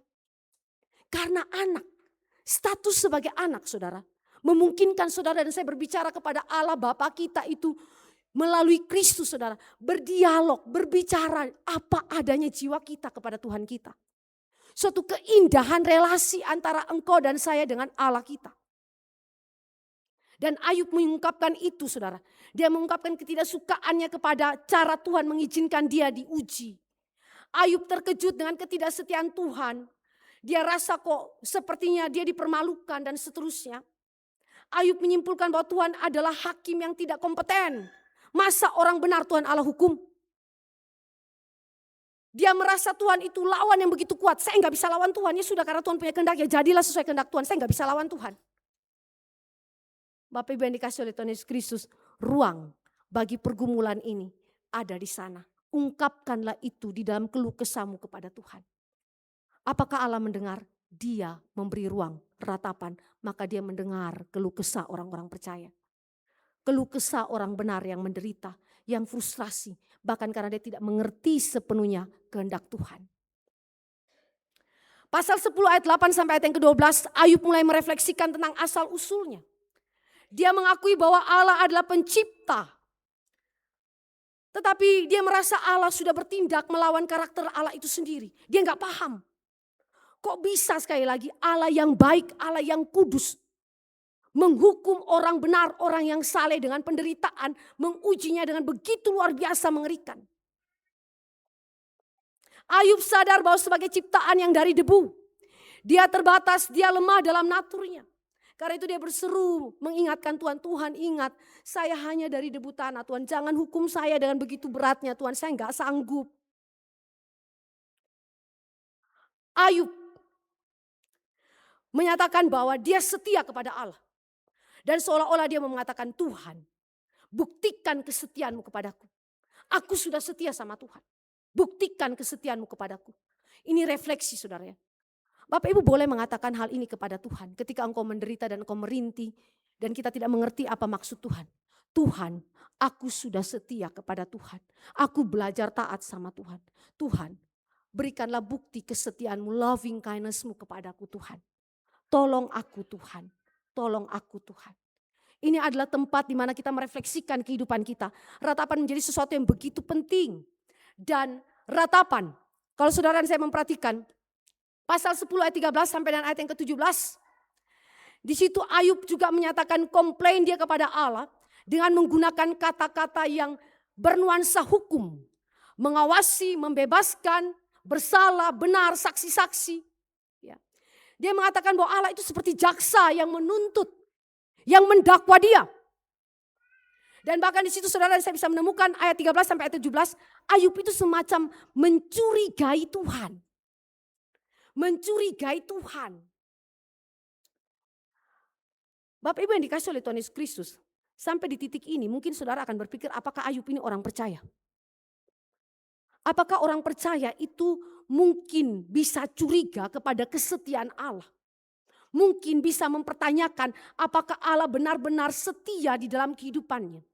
Karena anak, status sebagai anak saudara. Memungkinkan saudara dan saya berbicara kepada Allah Bapa kita itu melalui Kristus saudara. Berdialog, berbicara apa adanya jiwa kita kepada Tuhan kita. Suatu keindahan relasi antara engkau dan saya dengan Allah kita. Dan Ayub mengungkapkan itu saudara. Dia mengungkapkan ketidaksukaannya kepada cara Tuhan mengizinkan dia diuji. Ayub terkejut dengan ketidaksetiaan Tuhan. Dia rasa kok sepertinya dia dipermalukan dan seterusnya. Ayub menyimpulkan bahwa Tuhan adalah hakim yang tidak kompeten. Masa orang benar Tuhan Allah hukum? Dia merasa Tuhan itu lawan yang begitu kuat. Saya nggak bisa lawan Tuhan. Ya sudah karena Tuhan punya kehendak ya jadilah sesuai kehendak Tuhan. Saya nggak bisa lawan Tuhan. Bapak Ibu yang dikasih oleh Tuhan Yesus Kristus. Ruang bagi pergumulan ini ada di sana. Ungkapkanlah itu di dalam keluh kesahmu kepada Tuhan. Apakah Allah mendengar? Dia memberi ruang, ratapan. Maka dia mendengar keluh kesah orang-orang percaya. Keluh kesah orang benar yang menderita, yang frustrasi. Bahkan karena dia tidak mengerti sepenuhnya kehendak Tuhan. Pasal 10 ayat 8 sampai ayat yang ke-12, Ayub mulai merefleksikan tentang asal usulnya. Dia mengakui bahwa Allah adalah pencipta. Tetapi dia merasa Allah sudah bertindak melawan karakter Allah itu sendiri. Dia nggak paham. Kok bisa sekali lagi Allah yang baik, Allah yang kudus, menghukum orang benar, orang yang saleh dengan penderitaan, mengujinya dengan begitu luar biasa mengerikan. Ayub sadar bahwa sebagai ciptaan yang dari debu, dia terbatas, dia lemah dalam naturnya. Karena itu dia berseru mengingatkan Tuhan, Tuhan ingat saya hanya dari debu tanah, Tuhan jangan hukum saya dengan begitu beratnya Tuhan, saya nggak sanggup. Ayub menyatakan bahwa dia setia kepada Allah. Dan seolah-olah dia mengatakan, Tuhan buktikan kesetiaanmu kepadaku. Aku sudah setia sama Tuhan. Buktikan kesetiaanmu kepadaku. Ini refleksi saudara ya. Bapak Ibu boleh mengatakan hal ini kepada Tuhan. Ketika engkau menderita dan engkau merintih. Dan kita tidak mengerti apa maksud Tuhan. Tuhan, aku sudah setia kepada Tuhan. Aku belajar taat sama Tuhan. Tuhan, berikanlah bukti kesetiaanmu, loving kindnessmu kepadaku Tuhan. Tolong aku Tuhan. Tolong aku Tuhan. Ini adalah tempat di mana kita merefleksikan kehidupan kita. Ratapan menjadi sesuatu yang begitu penting. Dan ratapan, kalau saudara dan saya memperhatikan, pasal 10 ayat 13 sampai dengan ayat yang ke-17. Di situ Ayub juga menyatakan komplain dia kepada Allah dengan menggunakan kata-kata yang bernuansa hukum. Mengawasi, membebaskan, bersalah, benar, saksi-saksi. Ya. Dia mengatakan bahwa Allah itu seperti jaksa yang menuntut, yang mendakwa dia. Dan bahkan di situ saudara saya bisa menemukan ayat 13 sampai ayat 17, Ayub itu semacam mencurigai Tuhan. Mencurigai Tuhan. Bapak Ibu yang dikasih oleh Tuhan Yesus Kristus, sampai di titik ini mungkin saudara akan berpikir apakah Ayub ini orang percaya? Apakah orang percaya itu mungkin bisa curiga kepada kesetiaan Allah? Mungkin bisa mempertanyakan apakah Allah benar-benar setia di dalam kehidupannya.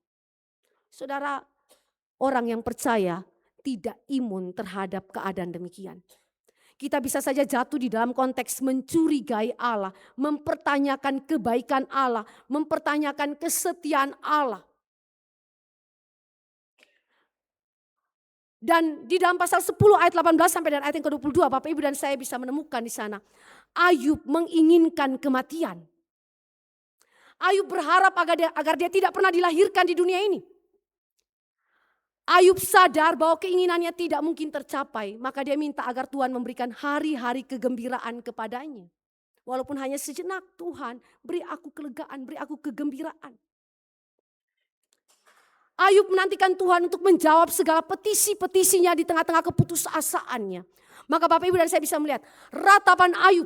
Saudara, orang yang percaya tidak imun terhadap keadaan demikian. Kita bisa saja jatuh di dalam konteks mencurigai Allah, mempertanyakan kebaikan Allah, mempertanyakan kesetiaan Allah. Dan di dalam pasal 10 ayat 18 sampai dengan ayat yang ke-22, Bapak Ibu dan saya bisa menemukan di sana. Ayub menginginkan kematian. Ayub berharap agar dia tidak pernah dilahirkan di dunia ini. Ayub sadar bahwa keinginannya tidak mungkin tercapai. Maka dia minta agar Tuhan memberikan hari-hari kegembiraan kepadanya. Walaupun hanya sejenak, Tuhan beri aku kelegaan, beri aku kegembiraan. Ayub menantikan Tuhan untuk menjawab segala petisi-petisinya di tengah-tengah keputusasaannya. Maka Bapak Ibu dan saya bisa melihat ratapan Ayub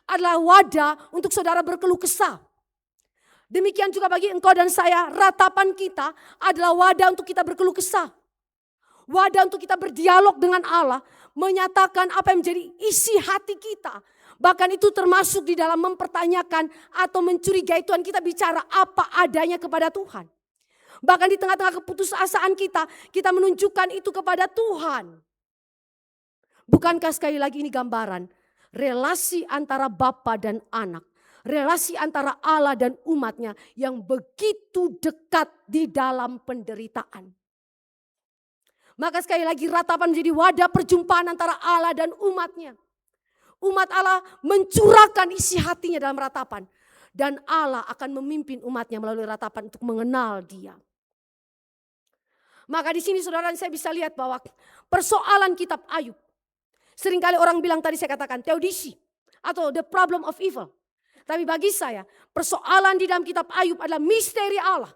adalah wadah untuk saudara berkeluh kesah. Demikian juga bagi engkau dan saya, ratapan kita adalah wadah untuk kita berkeluh kesah. Wadah untuk kita berdialog dengan Allah, menyatakan apa yang menjadi isi hati kita. Bahkan itu termasuk di dalam mempertanyakan atau mencurigai Tuhan, kita bicara apa adanya kepada Tuhan. Bahkan di tengah-tengah keputusasaan kita menunjukkan itu kepada Tuhan. Bukankah sekali lagi ini gambaran relasi antara Bapa dan anak. Relasi antara Allah dan umatnya yang begitu dekat di dalam penderitaan. Maka sekali lagi ratapan menjadi wadah perjumpaan antara Allah dan umatnya. Umat Allah mencurahkan isi hatinya dalam ratapan. Dan Allah akan memimpin umatnya melalui ratapan untuk mengenal Dia. Maka di sini saudara saya bisa lihat bahwa persoalan kitab Ayub. Seringkali orang bilang tadi saya katakan teodisi atau the problem of evil. Tapi bagi saya persoalan di dalam kitab Ayub adalah misteri Allah.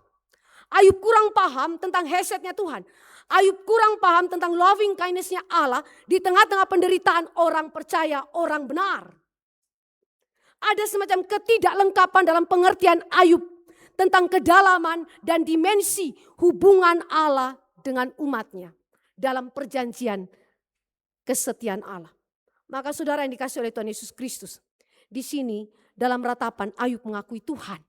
Ayub kurang paham tentang hesetnya Tuhan. Ayub kurang paham tentang loving kindness-nya Allah di tengah-tengah penderitaan orang percaya, orang benar. Ada semacam ketidaklengkapan dalam pengertian Ayub tentang kedalaman dan dimensi hubungan Allah dengan umatnya dalam perjanjian kesetiaan Allah. Maka saudara yang dikasih oleh Tuhan Yesus Kristus, di sini dalam ratapan Ayub mengakui Tuhan.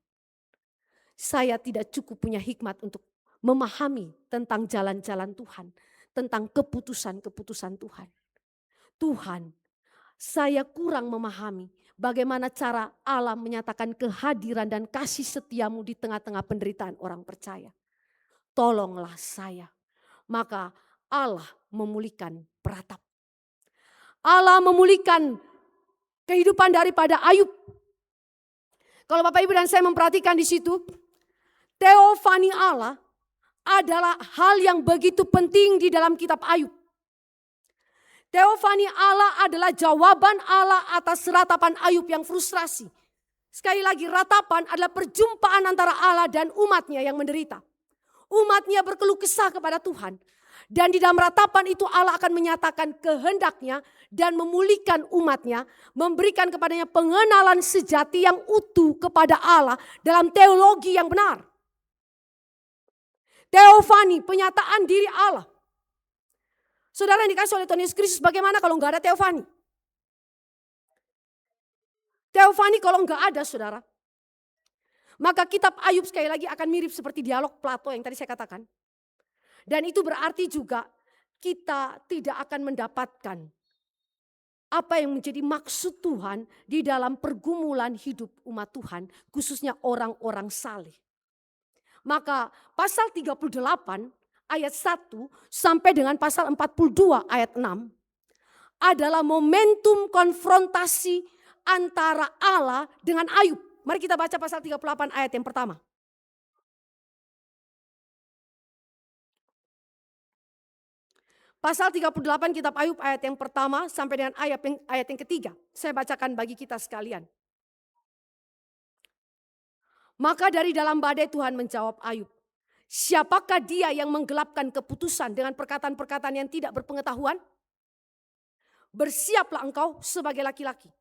Saya tidak cukup punya hikmat untuk memahami tentang jalan-jalan Tuhan. Tentang keputusan-keputusan Tuhan. Tuhan, saya kurang memahami bagaimana cara Allah menyatakan kehadiran dan kasih setiamu di tengah-tengah penderitaan orang percaya. Tolonglah saya. Maka Allah memulihkan peratap. Allah memulihkan kehidupan daripada Ayub. Kalau Bapak Ibu dan saya memperhatikan di situ, teofani Allah adalah hal yang begitu penting di dalam kitab Ayub. Teofani Allah adalah jawaban Allah atas ratapan Ayub yang frustrasi. Sekali lagi, ratapan adalah perjumpaan antara Allah dan umatnya yang menderita. Umatnya berkeluh kesah kepada Tuhan. Dan di dalam ratapan itu Allah akan menyatakan kehendaknya dan memulihkan umatnya. Memberikan kepadanya pengenalan sejati yang utuh kepada Allah dalam teologi yang benar. Teofani, penyataan diri Allah. Saudara yang dikasih oleh Tuhan Yesus Kristus, bagaimana kalau enggak ada teofani? Teofani kalau enggak ada, saudara, maka kitab Ayub sekali lagi akan mirip seperti dialog Plato yang tadi saya katakan. Dan itu berarti juga kita tidak akan mendapatkan apa yang menjadi maksud Tuhan di dalam pergumulan hidup umat Tuhan, khususnya orang-orang saleh. Maka pasal 38 ayat 1 sampai dengan pasal 42 ayat 6 adalah momentum konfrontasi antara Allah dengan Ayub. Mari kita baca pasal 38 ayat yang pertama. Pasal 38 kitab Ayub ayat yang pertama sampai dengan ayat yang ketiga. Saya bacakan bagi kita sekalian. Maka dari dalam badai Tuhan menjawab Ayub. Siapakah dia yang menggelapkan keputusan dengan perkataan-perkataan yang tidak berpengetahuan? Bersiaplah engkau sebagai laki-laki.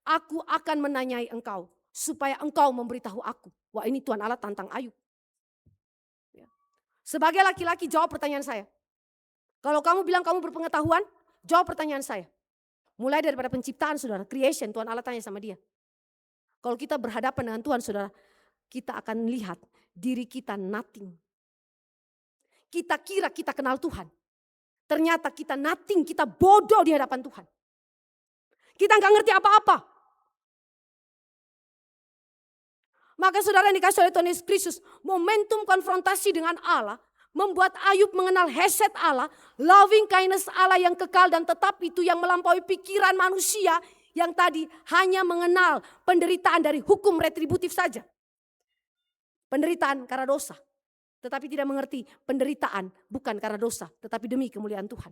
Aku akan menanyai engkau supaya engkau memberitahu aku. Wah, ini Tuhan Allah tantang Ayub. Sebagai laki-laki jawab pertanyaan saya. Kalau kamu bilang kamu berpengetahuan, jawab pertanyaan saya. Mulai daripada penciptaan, saudara, creation, Tuhan Allah tanya sama dia. Kalau kita berhadapan dengan Tuhan, saudara, kita akan lihat diri kita nothing. Kita kira kita kenal Tuhan. Ternyata kita nothing, kita bodoh di hadapan Tuhan. Kita nggak ngerti apa-apa. Maka saudara yang dikasih oleh Tuhan Yesus Kristus, momentum konfrontasi dengan Allah membuat Ayub mengenal hesed Allah, loving kindness Allah yang kekal dan tetap itu yang melampaui pikiran manusia yang tadi hanya mengenal penderitaan dari hukum retributif saja. Penderitaan karena dosa, tetapi tidak mengerti penderitaan bukan karena dosa, tetapi demi kemuliaan Tuhan.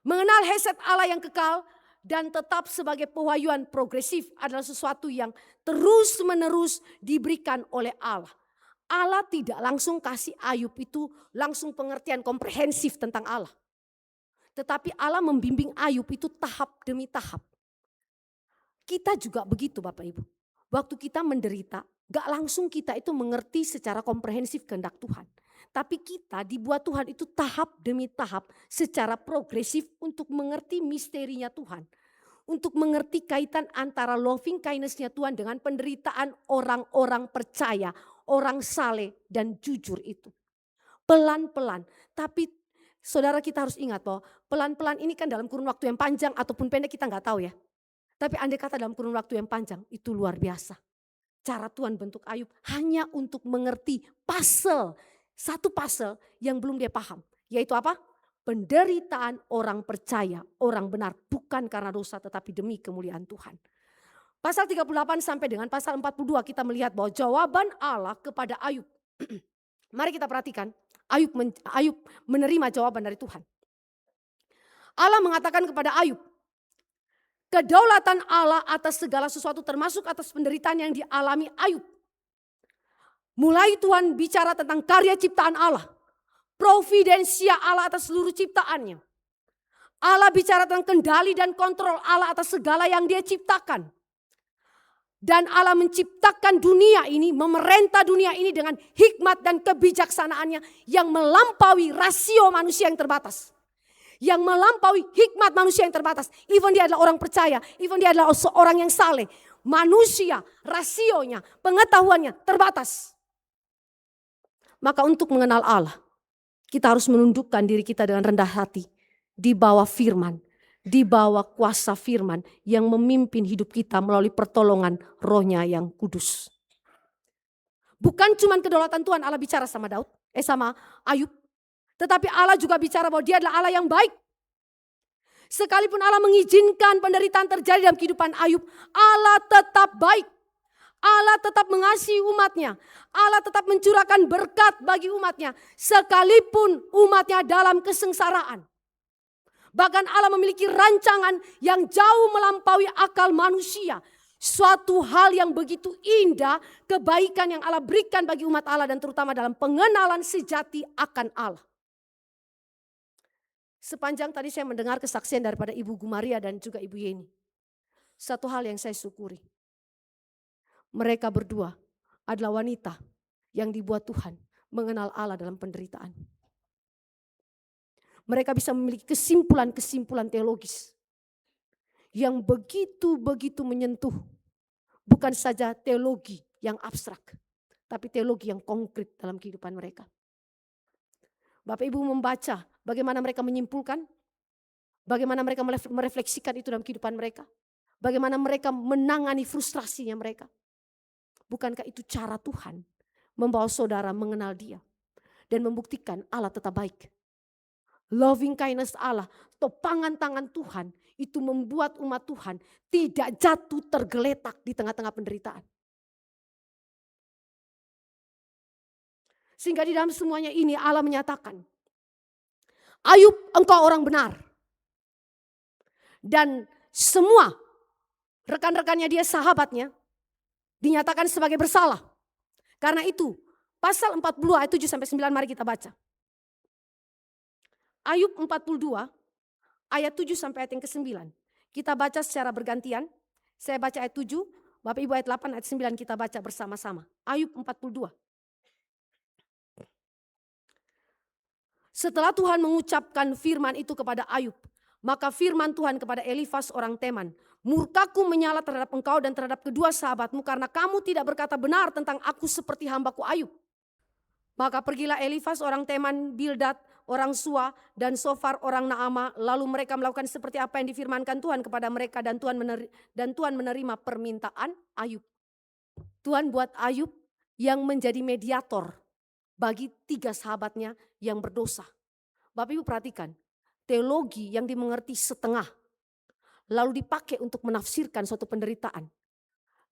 Mengenal hesed Allah yang kekal dan tetap sebagai pewahyuan progresif adalah sesuatu yang terus-menerus diberikan oleh Allah. Allah tidak langsung kasih Ayub itu langsung pengertian komprehensif tentang Allah. Tetapi Allah membimbing Ayub itu tahap demi tahap. Kita juga begitu Bapak Ibu. Waktu kita menderita, gak langsung kita itu mengerti secara komprehensif kehendak Tuhan. Tapi kita dibuat Tuhan itu tahap demi tahap secara progresif untuk mengerti misterinya Tuhan. Untuk mengerti kaitan antara loving kindness-nya Tuhan dengan penderitaan orang-orang percaya, orang saleh dan jujur itu. Pelan-pelan. Tapi saudara kita harus ingat bahwa pelan-pelan ini kan dalam kurun waktu yang panjang ataupun pendek kita gak tahu ya. Tapi andai kata dalam kurun waktu yang panjang itu luar biasa. Cara Tuhan bentuk Ayub hanya untuk mengerti satu puzzle yang belum dia paham. Yaitu apa? Penderitaan orang percaya, orang benar bukan karena dosa tetapi demi kemuliaan Tuhan. Pasal 38 sampai dengan pasal 42 kita melihat bahwa jawaban Allah kepada Ayub. Mari kita perhatikan, Ayub menerima jawaban dari Tuhan. Allah mengatakan kepada Ayub, kedaulatan Allah atas segala sesuatu termasuk atas penderitaan yang dialami Ayub. Mulai Tuhan bicara tentang karya ciptaan Allah. Providensia Allah atas seluruh ciptaannya. Allah bicara tentang kendali dan kontrol Allah atas segala yang dia ciptakan. Dan Allah menciptakan dunia ini, memerintah dunia ini dengan hikmat dan kebijaksanaannya yang melampaui rasio manusia yang terbatas. Yang melampaui hikmat manusia yang terbatas. Even dia adalah orang percaya, even dia adalah seorang yang saleh. Manusia, rasionya, pengetahuannya terbatas. Maka untuk mengenal Allah, kita harus menundukkan diri kita dengan rendah hati di bawah firman di bawah kuasa firman yang memimpin hidup kita melalui pertolongan Roh-Nya yang kudus. Bukan cuma kedaulatan Tuhan Allah bicara sama sama Ayub, tetapi Allah juga bicara bahwa Dia adalah Allah yang baik. Sekalipun Allah mengizinkan penderitaan terjadi dalam kehidupan Ayub, Allah tetap baik. Allah tetap mengasihi umatnya. Allah tetap mencurahkan berkat bagi umatnya. Sekalipun umatnya dalam kesengsaraan. Bahkan Allah memiliki rancangan yang jauh melampaui akal manusia. Suatu hal yang begitu indah, kebaikan yang Allah berikan bagi umat Allah dan terutama dalam pengenalan sejati akan Allah. Sepanjang tadi saya mendengar kesaksian daripada Ibu Gumaria dan juga Ibu Yeni. Satu hal yang saya syukuri. Mereka berdua adalah wanita yang dibuat Tuhan mengenal Allah dalam penderitaan. Mereka bisa memiliki kesimpulan-kesimpulan teologis yang begitu-begitu menyentuh. Bukan saja teologi yang abstrak, tapi teologi yang konkret dalam kehidupan mereka. Bapak Ibu membaca bagaimana mereka menyimpulkan, bagaimana mereka merefleksikan itu dalam kehidupan mereka, bagaimana mereka menangani frustrasinya mereka. Bukankah itu cara Tuhan membawa saudara mengenal Dia dan membuktikan Allah tetap baik. Loving kindness Allah, topangan tangan Tuhan itu membuat umat Tuhan tidak jatuh tergeletak di tengah-tengah penderitaan. Sehingga di dalam semuanya ini Allah menyatakan, Ayub engkau orang benar. Dan semua rekan-rekannya dia sahabatnya dinyatakan sebagai bersalah. Karena itu pasal 42 ayat 7-9 mari kita baca. Ayub 42 ayat 7 sampai ayat yang ke-9. Kita baca secara bergantian. Saya baca ayat 7, Bapak Ibu ayat 8, ayat 9 kita baca bersama-sama. Ayub 42. Setelah Tuhan mengucapkan firman itu kepada Ayub, maka firman Tuhan kepada Elifas orang Teman, murkaku menyala terhadap engkau dan terhadap kedua sahabatmu karena kamu tidak berkata benar tentang aku seperti hambaku Ayub. Maka pergilah Elifas orang Teman, Bildad orang Sua dan Sofar orang Naama, lalu mereka melakukan seperti apa yang difirmankan Tuhan kepada mereka dan Tuhan menerima permintaan Ayub. Tuhan buat Ayub yang menjadi mediator bagi 3 sahabatnya yang berdosa. Bapak Ibu perhatikan, teologi yang dimengerti setengah, lalu dipakai untuk menafsirkan suatu penderitaan.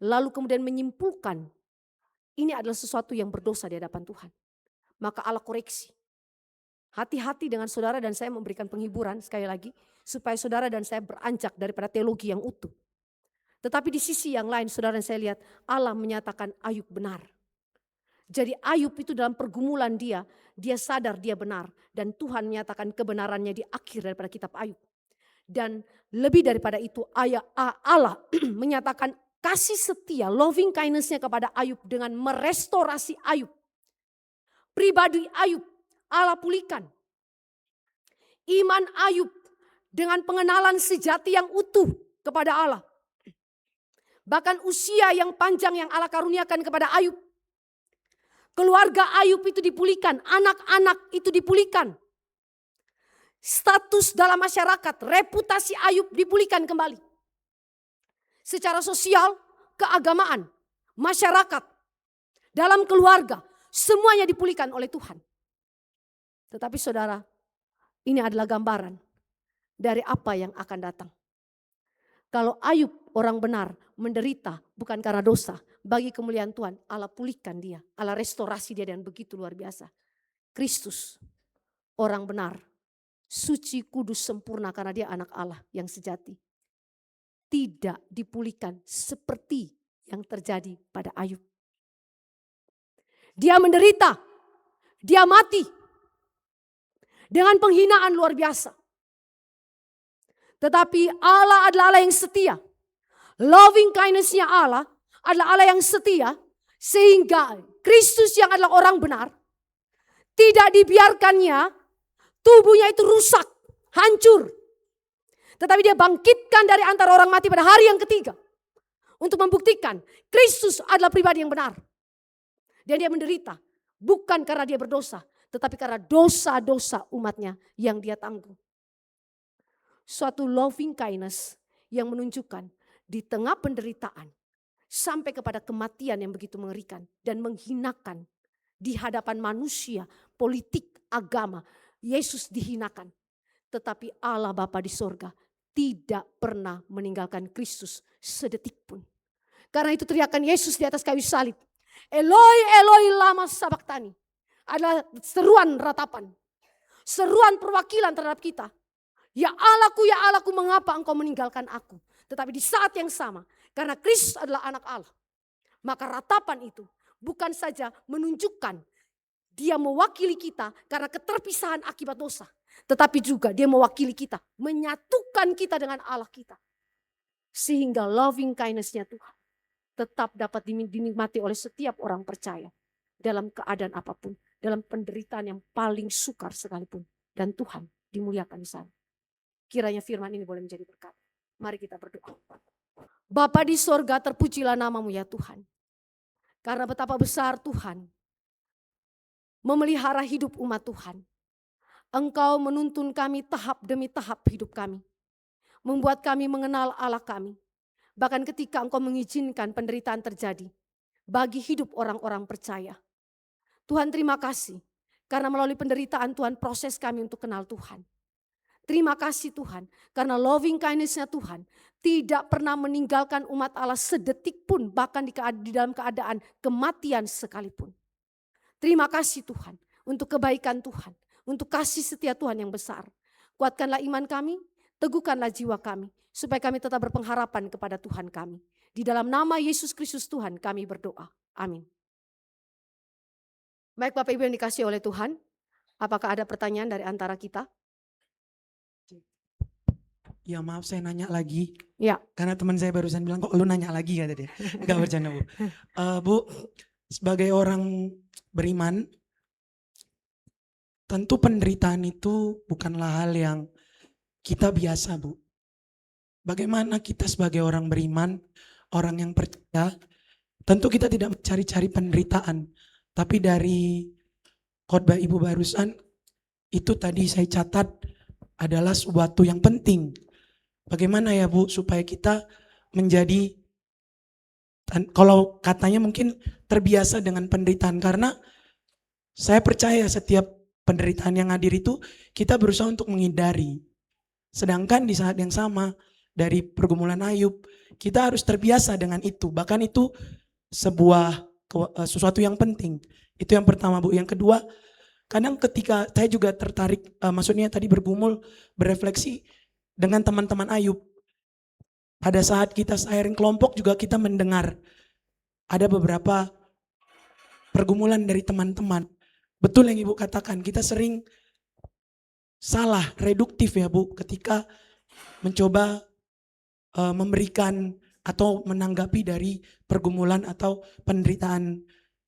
Lalu kemudian menyimpulkan, ini adalah sesuatu yang berdosa di hadapan Tuhan. Maka Allah koreksi. Hati-hati dengan saudara dan saya memberikan penghiburan sekali lagi, supaya saudara dan saya beranjak daripada teologi yang utuh. Tetapi di sisi yang lain saudara dan saya lihat, Allah menyatakan Ayub benar. Jadi Ayub itu dalam pergumulan dia sadar dia benar. Dan Tuhan menyatakan kebenarannya di akhir daripada kitab Ayub. Dan lebih daripada itu Allah menyatakan kasih setia, loving kindness-nya kepada Ayub dengan merestorasi Ayub. Pribadi Ayub Allah pulihkan. Iman Ayub dengan pengenalan sejati yang utuh kepada Allah. Bahkan usia yang panjang yang Allah karuniakan kepada Ayub. Keluarga Ayub itu dipulihkan, anak-anak itu dipulihkan. Status dalam masyarakat, reputasi Ayub dipulihkan kembali. Secara sosial, keagamaan, masyarakat, dalam keluarga, semuanya dipulihkan oleh Tuhan. Tetapi saudara, ini adalah gambaran dari apa yang akan datang. Kalau Ayub orang benar menderita bukan karena dosa, bagi kemuliaan Tuhan Allah pulihkan dia, Allah restorasi dia dengan begitu luar biasa. Kristus orang benar, suci, kudus, sempurna karena dia anak Allah yang sejati. Tidak dipulihkan seperti yang terjadi pada Ayub. Dia menderita, dia mati dengan penghinaan luar biasa. Tetapi Allah adalah Allah yang setia. Loving kindness-nya Allah adalah Allah yang setia. Sehingga Kristus yang adalah orang benar, tidak dibiarkannya tubuhnya itu rusak, hancur. Tetapi dia bangkitkan dari antara orang mati pada hari yang ketiga. Untuk membuktikan Kristus adalah pribadi yang benar. Dan dia menderita bukan karena dia berdosa, tetapi karena dosa-dosa umatnya yang dia tanggung. suatu loving kindness yang menunjukkan di tengah penderitaan sampai kepada kematian yang begitu mengerikan dan menghinakan di hadapan manusia, politik, agama. Yesus dihinakan. Tetapi Allah Bapa di sorga tidak pernah meninggalkan Kristus sedetik pun. Karena itu teriakan Yesus di atas kayu salib, Eloi, Eloi lama sabachthani, adalah seruan ratapan. Seruan perwakilan terhadap kita. Ya Allahku, mengapa engkau meninggalkan aku? Tetapi di saat yang sama, karena Kristus adalah anak Allah, maka ratapan itu bukan saja menunjukkan dia mewakili kita karena keterpisahan akibat dosa. Tetapi juga dia mewakili kita, menyatukan kita dengan Allah kita. Sehingga loving kindness-nya Tuhan tetap dapat dinikmati oleh setiap orang percaya. Dalam keadaan apapun, dalam penderitaan yang paling sukar sekalipun. Dan Tuhan dimuliakan di sana. Kiranya firman ini boleh menjadi berkat. Mari kita berdoa. Bapa di sorga, terpujilah namamu ya Tuhan. Karena betapa besar Tuhan memelihara hidup umat Tuhan. Engkau menuntun kami tahap demi tahap hidup kami. Membuat kami mengenal Allah kami. Bahkan ketika engkau mengizinkan penderitaan terjadi bagi hidup orang-orang percaya. Tuhan terima kasih. Karena melalui penderitaan Tuhan proses kami untuk kenal Tuhan. Terima kasih Tuhan. Karena loving kindness-nya Tuhan tidak pernah meninggalkan umat Allah sedetik pun. Bahkan di dalam keadaan kematian sekalipun. Terima kasih Tuhan untuk kebaikan Tuhan. Untuk kasih setia Tuhan yang besar. Kuatkanlah iman kami, teguhkanlah jiwa kami. Supaya kami tetap berpengharapan kepada Tuhan kami. Di dalam nama Yesus Kristus Tuhan kami berdoa. Amin. Baik Bapak Ibu yang dikasihi oleh Tuhan. Apakah ada pertanyaan dari antara kita? Ya maaf saya nanya lagi. Ya. Karena teman saya barusan bilang kok lu nanya lagi kata dia. Enggak bercanda Bu. Bu, sebagai orang beriman, tentu penderitaan itu bukanlah hal yang kita biasa Bu. Bagaimana kita sebagai orang beriman, orang yang percaya, tentu kita tidak mencari-cari penderitaan. Tapi dari khotbah Ibu barusan, itu tadi saya catat adalah sesuatu yang penting. Bagaimana ya Bu supaya kita menjadi, kalau katanya mungkin terbiasa dengan penderitaan. Karena saya percaya setiap penderitaan yang hadir itu kita berusaha untuk menghindari. Sedangkan di saat yang sama dari pergumulan Ayub, kita harus terbiasa dengan itu. Bahkan itu sesuatu yang penting. Itu yang pertama Bu. Yang kedua, kadang ketika saya juga tertarik, maksudnya tadi bergumul, berefleksi dengan teman-teman Ayub. Pada saat kita sharing kelompok juga kita mendengar ada beberapa pergumulan dari teman-teman. Betul yang Ibu katakan, kita sering salah, reduktif ya Bu, ketika mencoba memberikan atau menanggapi dari pergumulan atau penderitaan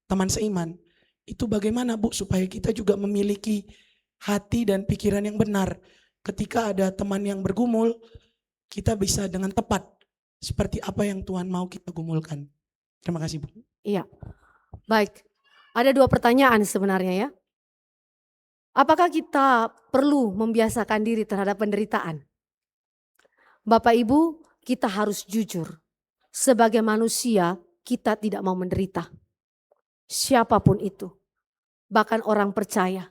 teman seiman. Itu bagaimana Bu supaya kita juga memiliki hati dan pikiran yang benar. Ketika ada teman yang bergumul, kita bisa dengan tepat seperti apa yang Tuhan mau kita gumulkan. Terima kasih Bu. Iya, baik. Ada dua pertanyaan sebenarnya ya. Apakah kita perlu membiasakan diri terhadap penderitaan? Bapak Ibu, kita harus jujur. Sebagai manusia, kita tidak mau menderita. Siapapun itu. Bahkan orang percaya.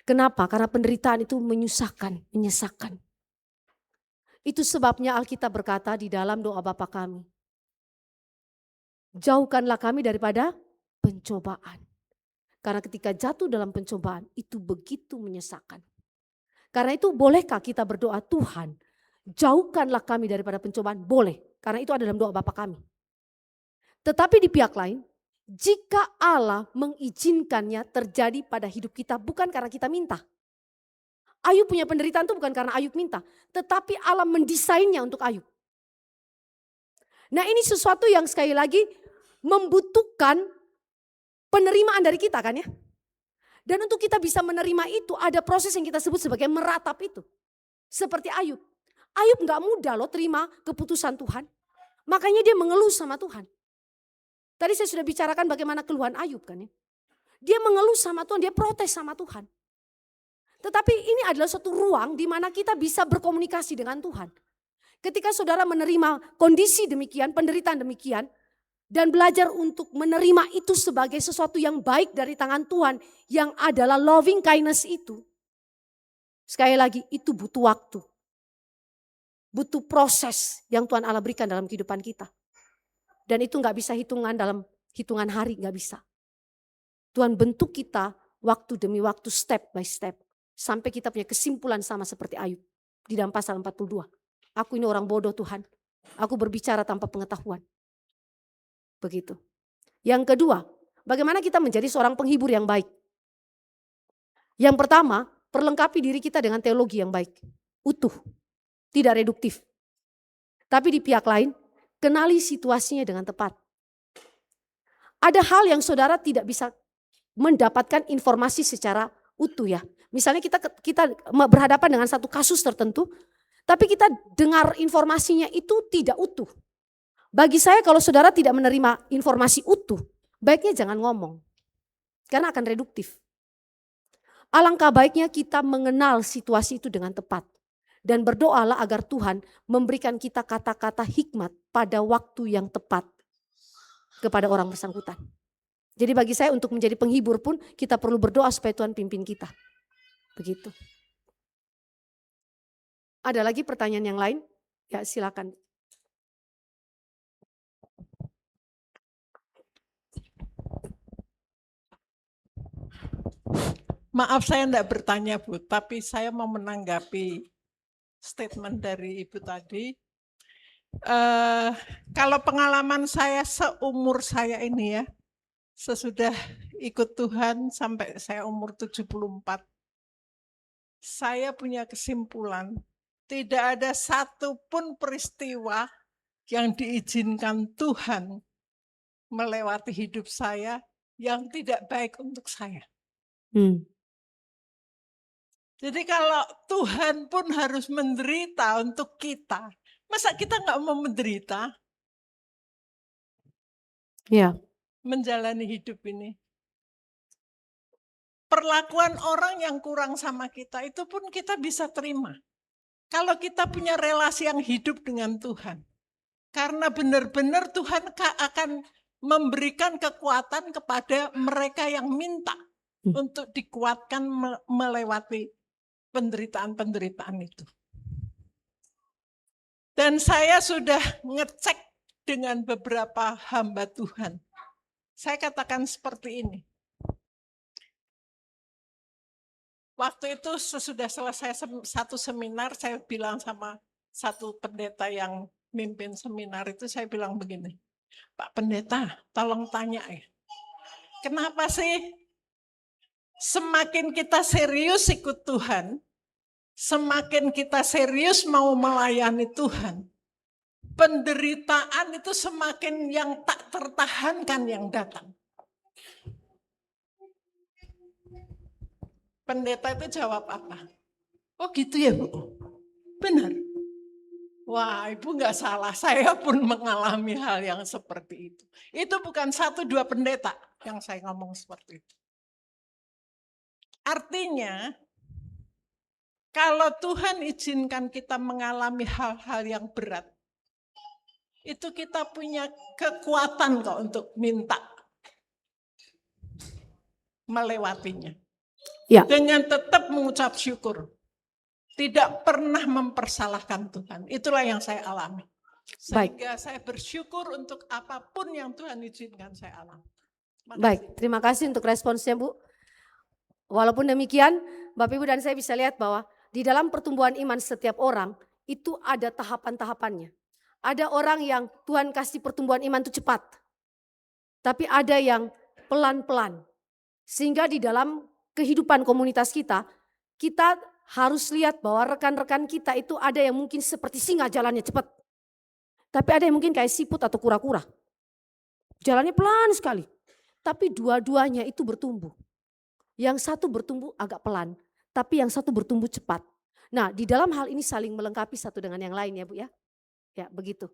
Kenapa? Karena penderitaan itu menyusahkan, menyesakan. Itu sebabnya Alkitab berkata di dalam doa Bapa kami. Jauhkanlah kami daripada pencobaan. Karena ketika jatuh dalam pencobaan itu begitu menyesakan. Karena itu bolehkah kita berdoa, Tuhan jauhkanlah kami daripada pencobaan? Boleh, karena itu ada dalam doa Bapa kami. Tetapi di pihak lain, jika Allah mengizinkannya terjadi pada hidup kita bukan karena kita minta. Ayub punya penderitaan itu bukan karena Ayub minta, tetapi Allah mendesainnya untuk Ayub. Nah ini sesuatu yang sekali lagi membutuhkan penerimaan dari kita kan ya. Dan untuk kita bisa menerima itu ada proses yang kita sebut sebagai meratap itu. Seperti Ayub. Ayub gak mudah loh terima keputusan Tuhan. Makanya dia mengeluh sama Tuhan. Tadi saya sudah bicarakan bagaimana keluhan Ayub kan ya. Dia mengeluh sama Tuhan, dia protes sama Tuhan. Tetapi ini adalah suatu ruang di mana kita bisa berkomunikasi dengan Tuhan. Ketika saudara menerima kondisi demikian, penderitaan demikian, dan belajar untuk menerima itu sebagai sesuatu yang baik dari tangan Tuhan, yang adalah loving kindness itu. Sekali lagi, itu butuh waktu. Butuh proses yang Tuhan Allah berikan dalam kehidupan kita. Dan itu gak bisa hitungan dalam hitungan hari, gak bisa. Tuhan bentuk kita waktu demi waktu, step by step. Sampai kita punya kesimpulan sama seperti Ayub. Di dalam pasal 42. Aku ini orang bodoh Tuhan. Aku berbicara tanpa pengetahuan. Begitu. Yang kedua, bagaimana kita menjadi seorang penghibur yang baik. Yang pertama, perlengkapi diri kita dengan teologi yang baik. Utuh. Tidak reduktif. Tapi di pihak lain, kenali situasinya dengan tepat. Ada hal yang saudara tidak bisa mendapatkan informasi secara utuh ya. Misalnya kita berhadapan dengan satu kasus tertentu, tapi kita dengar informasinya itu tidak utuh. Bagi saya kalau saudara tidak menerima informasi utuh, baiknya jangan ngomong. Karena akan reduktif. Alangkah baiknya kita mengenal situasi itu dengan tepat. Dan berdoalah agar Tuhan memberikan kita kata-kata hikmat pada waktu yang tepat kepada orang bersangkutan. Jadi bagi saya untuk menjadi penghibur pun kita perlu berdoa supaya Tuhan pimpin kita. Begitu. Ada lagi pertanyaan yang lain? Ya silakan. Maaf saya tidak bertanya Bu, tapi saya mau menanggapi statement dari Ibu tadi. Kalau pengalaman saya seumur saya ini ya, sesudah ikut Tuhan sampai saya umur 74, saya punya kesimpulan, tidak ada satupun peristiwa yang diizinkan Tuhan melewati hidup saya yang tidak baik untuk saya. Jadi kalau Tuhan pun harus menderita untuk kita, masa kita nggak mau menderita? Ya. Menjalani hidup ini. Perlakuan orang yang kurang sama kita itu pun kita bisa terima. Kalau kita punya relasi yang hidup dengan Tuhan. Karena benar-benar Tuhan akan memberikan kekuatan kepada mereka yang minta untuk dikuatkan melewati penderitaan-penderitaan itu. Dan saya sudah ngecek dengan beberapa hamba Tuhan. Saya katakan seperti ini. Waktu itu sesudah selesai satu seminar, saya bilang sama satu pendeta yang mimpin seminar itu, saya bilang begini, Pak Pendeta, tolong tanya ya, kenapa sih semakin kita serius ikut Tuhan, semakin kita serius mau melayani Tuhan, penderitaan itu semakin yang tak tertahankan yang datang. Pendeta itu jawab apa? Oh gitu ya Bu? Benar. Wah Ibu nggak salah, saya pun mengalami hal yang seperti itu. Itu bukan 1-2 pendeta yang saya ngomong seperti itu. Artinya, kalau Tuhan izinkan kita mengalami hal-hal yang berat, itu kita punya kekuatan kok untuk minta melewatinya. Ya. Dengan tetap mengucap syukur. Tidak pernah mempersalahkan Tuhan. Itulah yang saya alami. Sehingga saya bersyukur untuk apapun yang Tuhan izinkan saya alami. Baik, terima kasih untuk responsnya Bu. Walaupun demikian, Bapak Ibu dan saya bisa lihat bahwa di dalam pertumbuhan iman setiap orang itu ada tahapan-tahapannya. Ada orang yang Tuhan kasih pertumbuhan iman itu cepat. Tapi ada yang pelan-pelan. Sehingga di dalam kehidupan komunitas kita harus lihat bahwa rekan-rekan kita itu ada yang mungkin seperti singa jalannya cepat. Tapi ada yang mungkin kayak siput atau kura-kura. Jalannya pelan sekali. Tapi dua-duanya itu bertumbuh. Yang satu bertumbuh agak pelan, tapi yang satu bertumbuh cepat. Nah, di dalam hal ini saling melengkapi satu dengan yang lain ya Bu ya. Ya, begitu.